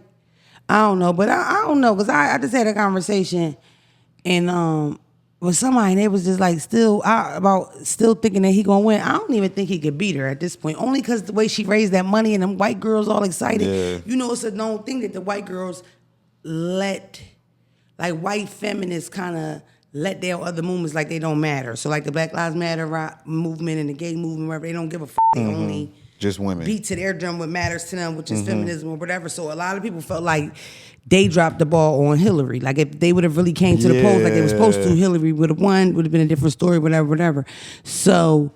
I don't know, but I don't know, because I just had a conversation and with somebody, and they was just like still thinking that he gonna win. I don't even think he could beat her at this point, only because the way she raised that money and them white girls all excited. Yeah. You know, it's a known thing that the white girls white feminists kind of let their other movements like they don't matter. So like the Black Lives Matter movement and the gay movement, whatever, they don't give a They only just women beat to their drum what matters to them, which is feminism or whatever. So a lot of people felt like they dropped the ball on Hillary. Like if they would have really came to the polls like they were supposed to, Hillary would have won, would have been a different story, whatever. So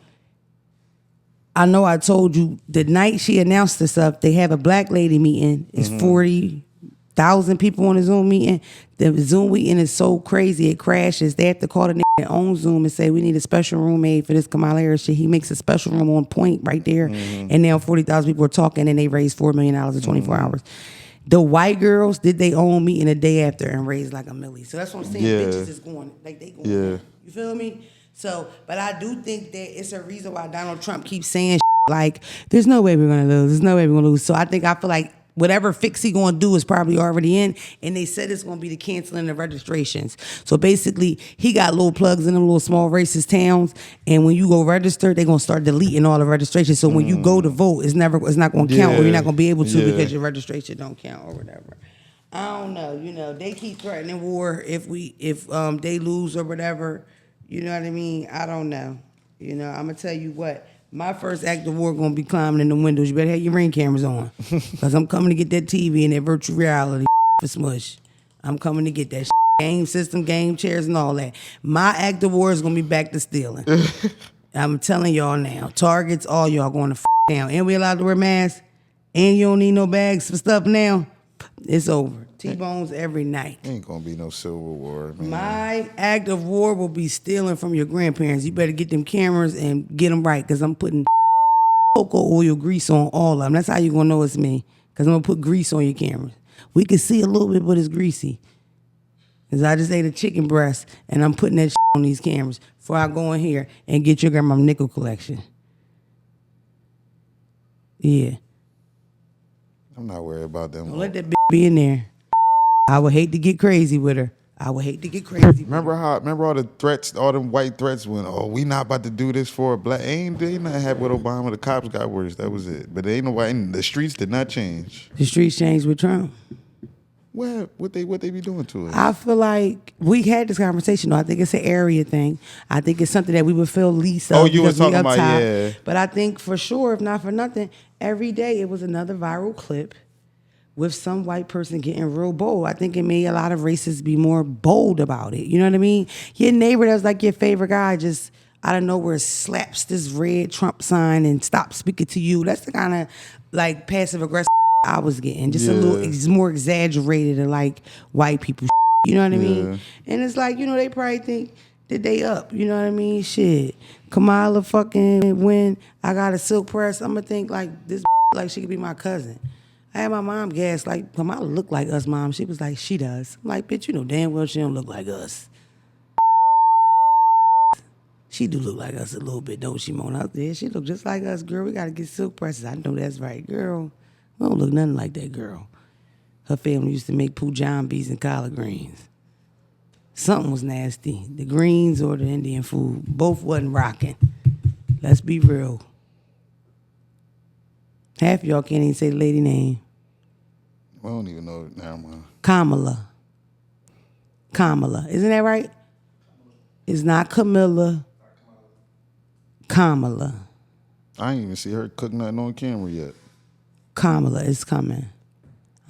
I know I told you the night she announced this stuff, they have a black lady meeting. It's 40,000 people on the Zoom meeting. The Zoom meeting is so crazy, it crashes. They have to call the nigga that owns Zoom and say, we need a special room made for this Kamala Harris shit. He makes a special room on point right there. And now 40,000 people are talking and they raised $4 million in 24 hours. The white girls did their own meeting the day after and raised like $1 million. So that's what I'm saying. Yeah. Bitches is going, like they going. Yeah. You feel me? So, but I do think that it's a reason why Donald Trump keeps saying like, there's no way we're gonna lose. There's no way we're gonna lose. So I feel like whatever fix he gonna do is probably already in. And they said it's gonna be the canceling of registrations. So basically, he got little plugs in them little small racist towns. And when you go register, they're gonna start deleting all the registrations. So when you go to vote, it's not gonna count, or you're not gonna be able to because your registration don't count or whatever. I don't know. You know, they keep threatening war if they lose or whatever. You know what I mean? I don't know. You know, I'm gonna tell you what. My first act of war gonna be climbing in the windows. You better have your ring cameras on, cause I'm coming to get that TV and that virtual reality for smush. I'm coming to get that game system, game chairs, and all that. My act of war is gonna be back to stealing. I'm telling y'all now. Targets, all y'all going to down. And we allowed to wear masks, and you don't need no bags for stuff now. It's over. T-bones every night. Ain't gonna be no civil war, man. My act of war will be stealing from your grandparents. You better get them cameras and get them right, because I'm putting cocoa oil grease on all of them. That's how you gonna know it's me, because I'm gonna put grease on your cameras. We can see a little bit, but it's greasy. Because I just ate a chicken breast, and I'm putting that on these cameras before I go in here and get your grandma nickel collection. Yeah. I'm not worried about them. Don't let that bitch be in there. I would hate to get crazy with her. Remember all the threats, all them white threats when, we not about to do this for a black. They nothing happened with Obama. The cops got worse. That was it. But ain't nobody. The streets did not change. The streets changed with Trump. What they be doing to us? I feel like we had this conversation, though. I think it's an area thing. I think it's something that we would feel least of. Oh, you was talking about, yeah. But I think for sure, if not for nothing, every day it was another viral clip with some white person getting real bold. I think it made a lot of racists be more bold about it. You know what I mean? Your neighbor that was like your favorite guy just out of nowhere slaps this red Trump sign and stops speaking to you. That's the kind of like passive aggressive I was getting. Just a little, it's more exaggerated than like white people. You know what I mean? And it's like, they probably think that they up. You know what I mean? Shit. Kamala fucking win. I got a silk press. I'm going to think like this like she could be my cousin. I had my mom gas like, Kamala look like us, Mom. She was like, she does. I'm like, bitch, you know damn well she don't look like us. She do look like us a little bit, don't she, Mona? Out there, she look just like us, girl. We got to get silk presses. I know that's right, girl. We don't look nothing like that girl. Her family used to make pujambis and collard greens. Something was nasty. The greens or the Indian food. Both wasn't rocking. Let's be real. Half of y'all can't even say the lady name. I don't even know it now, man. Kamala. Isn't that right? It's not Camilla. Kamala. I ain't even see her cook nothing on camera yet. Kamala is coming.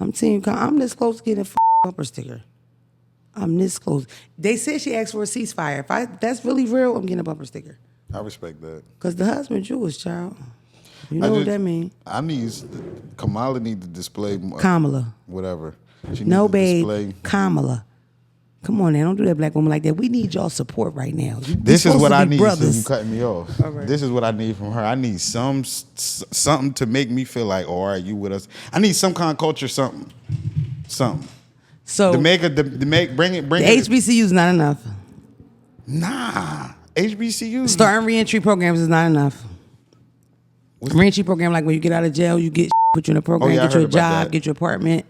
I'm telling you, I'm this close to getting a bumper sticker. I'm this close. They said she asked for a ceasefire. If that's really real, I'm getting a bumper sticker. I respect that. Because the husband Jewish, child. You know what that means. Kamala need to display more. Kamala. Whatever. No, babe. Kamala. Come on now, don't do that black woman like that. We need y'all support right now. This is what I need. Brothers. So you cutting me off. Right. This is what I need from her. I need something to make me feel like, all right, you with us. I need some kind of culture, something. So bring it. The HBCU is not enough. Nah, HBCU. Starting reentry programs is not enough. Reentry program, like when you get out of jail, you get put you in a program, get you a job, get your apartment,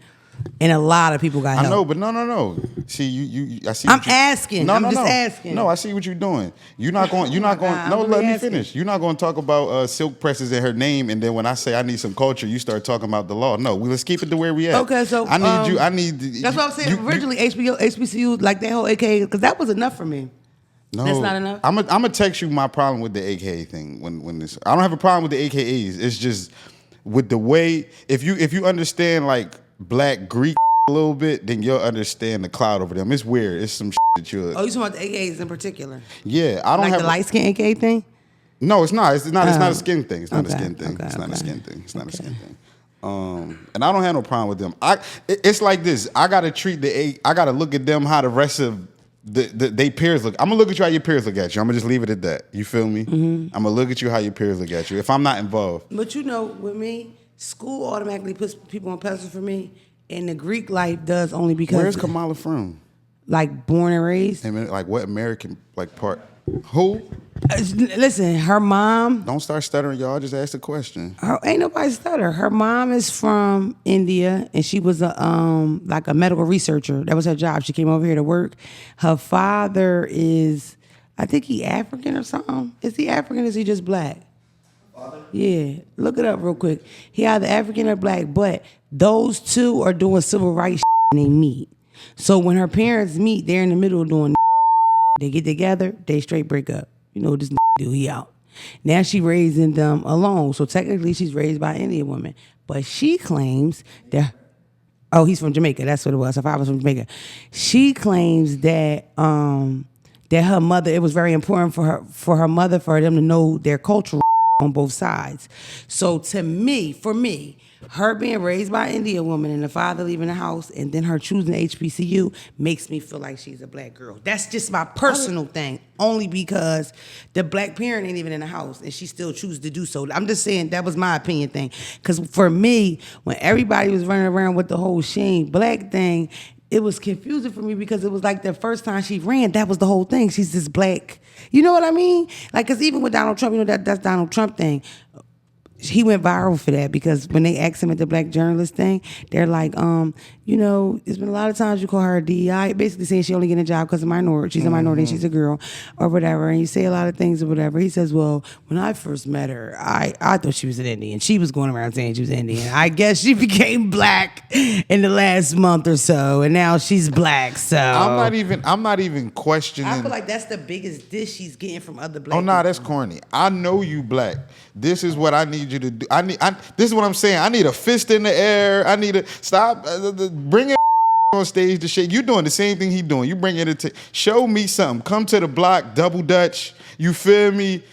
and a lot of people got help. I know, but no. See, I see. I'm asking. I'm just asking. No, I see what you're doing. You're not going. No, let me finish. You're not going to talk about silk presses in her name, and then when I say I need some culture, you start talking about the law. No, let's keep it to where we at. Okay, so I need you. I need. That's what I'm saying. Originally, HBCU, like that whole AKA, because that was enough for me. No, that's not enough. I'm gonna text you my problem with the AKA thing. When this, I don't have a problem with the AKAs. It's just with the way if you understand like Black Greek a little bit, then you'll understand the cloud over them. It's weird. It's some that you're. Oh, you talking about the AKAs in particular? Yeah, I don't like have the light skin AKA thing. No, it's not. It's not. It's not a Oh. skin thing. It's not a Okay, skin thing. okay, It's not a okay. skin thing. It's not a skin thing. And I don't have no problem with them. It's like this. I gotta treat I gotta look at them how the rest of they peers look. I'm gonna look at you how your peers look at you. I'm gonna just leave it at that. You feel me? I'm gonna look at you how your peers look at you. If I'm not involved. But you know, with me, school automatically puts people on pedestal for me, and the Greek life does only because. Where's Kamala from? Like born and raised. And like what American part? Who? Listen, her mom. Don't start stuttering, y'all. Just ask the question. Ain't nobody stutter. Her mom is from India, and she was a like a medical researcher. That was her job. She came over here to work. Her father is, I think he African or something. Is he African? Or is he just black? Father? Yeah, look it up real quick. He either African or black, but those two are doing civil rights and they meet. So when her parents meet, they're in the middle of doing. They get together, they straight break up. You know what this do, he out. Now she raising them alone. So technically she's raised by an Indian woman. But she claims that, oh, he's from Jamaica. That's what it was. Her father was from Jamaica. She claims that that her mother, it was very important for her mother, for them to know their cultural on both sides. So for me, her being raised by an Indian woman and the father leaving the house and then her choosing HBCU makes me feel like she's a black girl. That's just my personal thing, only because the black parent ain't even in the house and she still chooses to do so. I'm just saying that was my opinion thing. Because for me, when everybody was running around with the whole she ain't black thing, it was confusing for me because it was like the first time she ran, that was the whole thing. She's this black. You know what I mean? Like, because even with Donald Trump, you know, that's Donald Trump thing. He went viral for that because when they asked him at the black journalist thing, they're like, you know, there's been a lot of times you call her a DEI, basically saying she only getting a job because of minority. She's a minority and she's a girl or whatever. And you say a lot of things or whatever. He says, well, when I first met her, I thought she was an Indian. She was going around saying she was Indian. I guess she became black in the last month or so, and now she's black. So I'm not even questioning. I feel like that's the biggest dish she's getting from other black Oh no, people. that's corny. I know you black. This is what I need you to do. This is what I'm saying. I need a fist in the air. I need to stop bringing on stage to shake. You doing the same thing he doing. You bring it to show me something. Come to the block, double dutch. You feel me?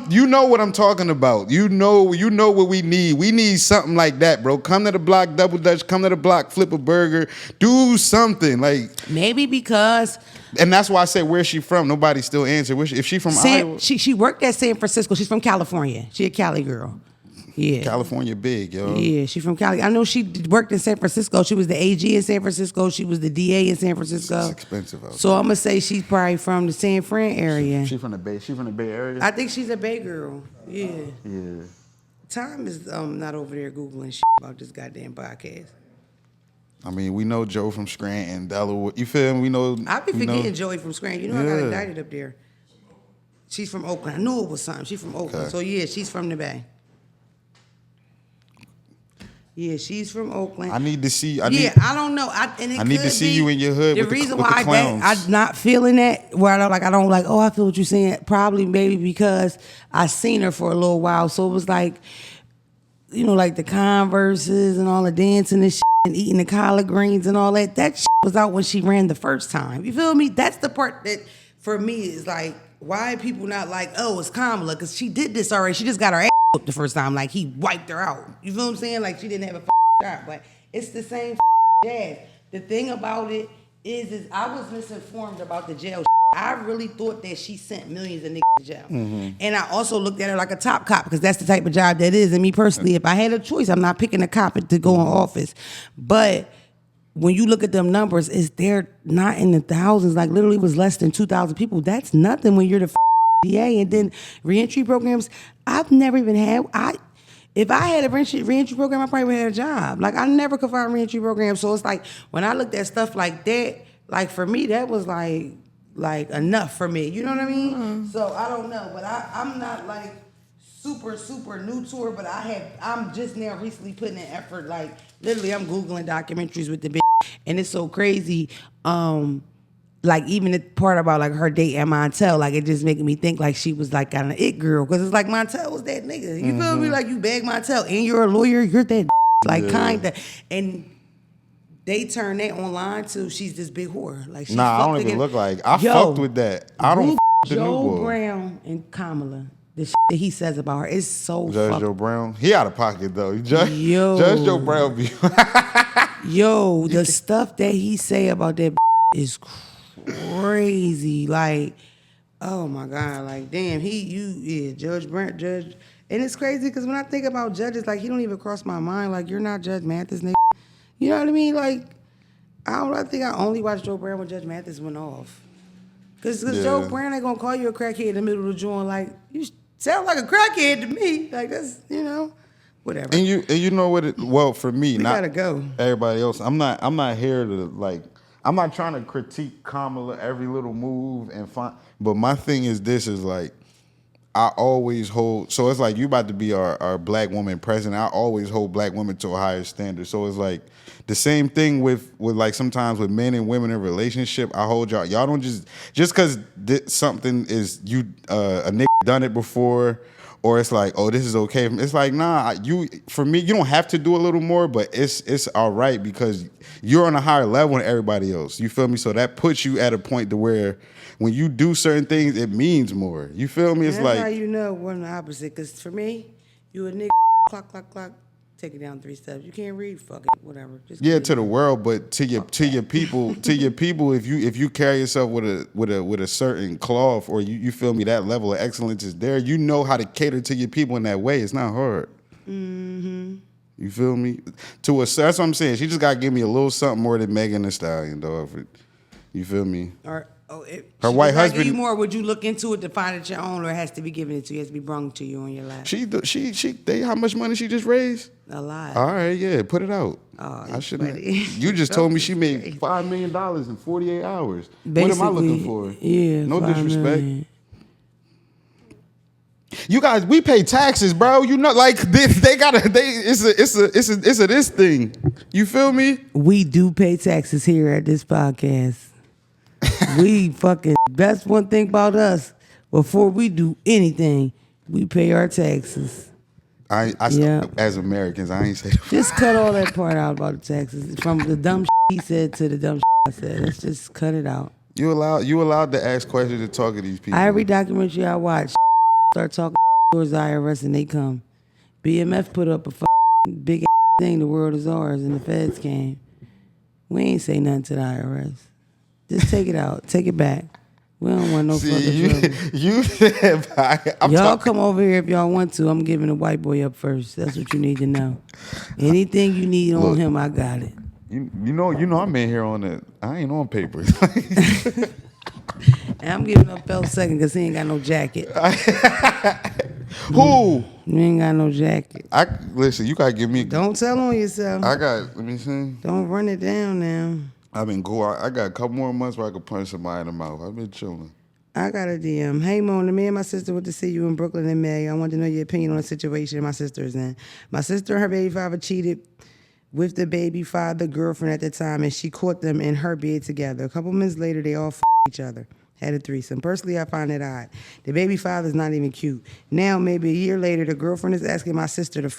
You know what I'm talking about. You know what we need. We need something like that, bro. Come to the block, double dutch. Come to the block, flip a burger. Do something like. Maybe because. And that's why I said, where's she from? Nobody still answered. If she from Iowa? She worked at San Francisco. She's from California. She a Cali girl. Yeah. California big, yo. Yeah, she's from Cali. I know she worked in San Francisco. She was the AG in San Francisco. She was the DA in San Francisco. It's expensive out So I'm gonna say she's probably from the San Fran area. She from the Bay. She from the Bay Area. I think she's a Bay girl. Yeah. Yeah. Time is not over there googling shit about this goddamn podcast. I mean, we know Joe from Scranton, Delaware. You feel me? We know. I be we forgetting know. Joey from Scranton. You know I got indicted up there. She's from Oakland. I knew it was something. She's from Oakland. Okay. So yeah, she's from the Bay. Yeah, she's from Oakland. I need to see. I don't know. I need to see you in your hood. The with reason with why the clowns. I'm not feeling that, where I don't like. Oh, I feel what you're saying. Probably maybe because I seen her for a little while, so it was like, you know, like the Converses and all the dancing and shit and eating the collard greens and all that. That shit was out when she ran the first time. You feel me? That's the part that for me is like, why are people not like, oh, it's Kamala? Because she did this already. She just got her ass whooped the first time. Like, he wiped her out. You feel what I'm saying? Like, she didn't have a shot. But it's the same jazz. The thing about it is I was misinformed about the jail. I really thought that she sent millions of niggas to jail. Mm-hmm. And I also looked at her like a top cop because that's the type of job that is. And me personally, if I had a choice, I'm not picking a cop to go in office. But when you look at them numbers, they're not in the thousands. Like literally it was less than 2,000 people. That's nothing when you're the DA. And then reentry programs, I've never even had. If I had a reentry program, I probably would have had a job. Like I never could find a reentry program. So it's like when I looked at stuff like that, like for me, that was like enough for me. You know what I mean? Mm-hmm. So I don't know, but I'm not like super new to her, but I'm just now recently putting in effort. Like literally I'm Googling documentaries with the bitch, and it's so crazy. Like even the part about like her date and Montel, like it just making me think like she was like kind of it girl, because it's like Montel was that nigga. You feel me? Like you bag Montel and you're a lawyer, you're that like kinda. And they turn that online to she's this big whore. Like she I don't even look like I fucked with that. I don't f the new Joe boy. Brown and Kamala. The shit that he says about her is so Judge Joe Brown, he out of pocket though. Judge Joe Brown be. Yo, the stuff that he say about that is crazy. Like, oh my God, like damn, Judge Brown, Judge. And it's crazy because when I think about judges, like he don't even cross my mind. Like you're not Judge Mathis, nigga. You know what I mean? Like, I think I only watched Joe Brown when Judge Mathis went off. Cause Joe Brown ain't gonna call you a crackhead in the middle of the joint. Like you sound like a crackhead to me. Like that's whatever. And you know what? Well, for me, we not gotta go. Everybody else. I'm not here to like. I'm not trying to critique Kamala every little move and find. But my thing is this is like. I always hold, so it's like you about to be our black woman president. I always hold black women to a higher standard. So it's like the same thing with like sometimes with men and women in relationship. I hold y'all don't just because something is a nigga done it before, or it's like, oh, this is okay. It's like, nah, for me, you don't have to do a little more, but it's all right because you're on a higher level than everybody else. You feel me? So that puts you at a point to where when you do certain things, it means more. You feel me? It's that's like how you know one the opposite. Cause for me, you a nigga clock, take it down 3 steps. You can't read, fuck it, whatever. Just to the world, but to your people, if you carry yourself with a certain cloth or you feel me, that level of excellence is there. You know how to cater to your people in that way. It's not hard. Mm-hmm. You feel me? That's what I'm saying. She just gotta give me a little something more than Megan Thee Stallion, dog. You feel me? Her white husband. Give you more, would you look into it to find it your own, or it has to be given it to you? It has to be brung to you on your lap. How much money she just raised? A lot. All right, yeah, put it out. Oh, I shouldn't. You just told me she made $5 million in 48 hours. Basically, what am I looking for? Yeah, no disrespect. Million. You guys, we pay taxes, bro. You know, like they gotta. It's a this thing. You feel me? We do pay taxes here at this podcast. We fucking. That's one thing about us. Before we do anything, we pay our taxes. As Americans, I ain't say that. Just cut all that part out about the taxes. From the dumb shit he said to the dumb shit I said. Let's just cut it out. You allowed to ask questions and talk to these people. Every documentary I watch, start talking towards the IRS and they come. BMF put up a big thing. The world is ours, and the feds came. We ain't say nothing to the IRS. Just take it out. Take it back. We don't want no fucking trouble. Y'all come over here if y'all want to. I'm giving the white boy up first. That's what you need to know. Anything you need on him, I got it. You know I'm in here on it. I ain't on papers. And I'm giving up Phelps second because he ain't got no jacket. Who? You ain't got no jacket. Listen, you gotta give me. Don't tell on yourself. Let me see. Don't run it down now. I've been cool. I got a couple more months where I could punch somebody in the mouth. I've been chilling. I got a DM. Hey, Mona, me and my sister went to see you in Brooklyn in May. I wanted to know your opinion on the situation my sister's in. My sister and her baby father cheated with the baby father girlfriend at the time, and she caught them in her bed together. A couple minutes later, they all each other. Had a threesome. Personally, I find it odd. The baby father's not even cute. Now, maybe a year later, the girlfriend is asking my sister to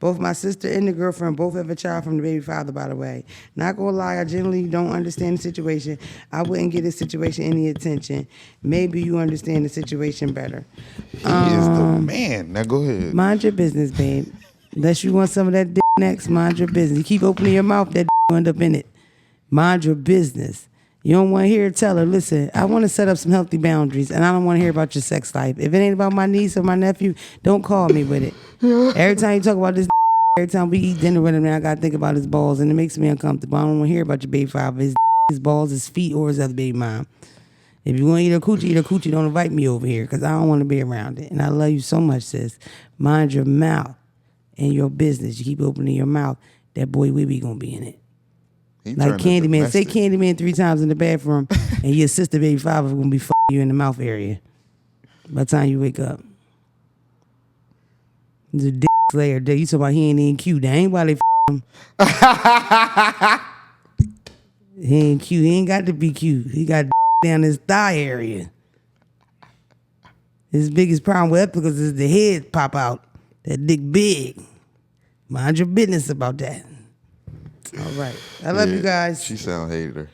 Both my sister and the girlfriend both have a child from the baby father, by the way. Not gonna lie, I generally don't understand the situation. I wouldn't give this situation any attention. Maybe you understand the situation better. He is the man. Now go ahead. Mind your business, babe. Unless you want some of that dick next, mind your business. You keep opening your mouth, that dick will end up in it. Mind your business. You don't want to hear her tell her, listen, I want to set up some healthy boundaries, and I don't want to hear about your sex life. If it ain't about my niece or my nephew, don't call me with it. Every time you talk about this, every time we eat dinner with him, I got to think about his balls, and it makes me uncomfortable. I don't want to hear about your baby father, his balls, his feet, or his other baby mom. If you want to eat a coochie, don't invite me over here, because I don't want to be around it. And I love you so much, sis. Mind your mouth and your business. You keep opening your mouth, that boy Weeby going to be in it. Like Candyman. Say Candyman 3 times in the bathroom, and your sister baby father gonna be fucking you in the mouth area by the time you wake up. The dick slayer. You talking about he ain't even cute. That ain't why they him. He ain't cute. He ain't got to be cute. He got down his thigh area. His biggest problem with epicals is the head pop out. That dick big. Mind your business about that. All right. I love you guys. She sound hater.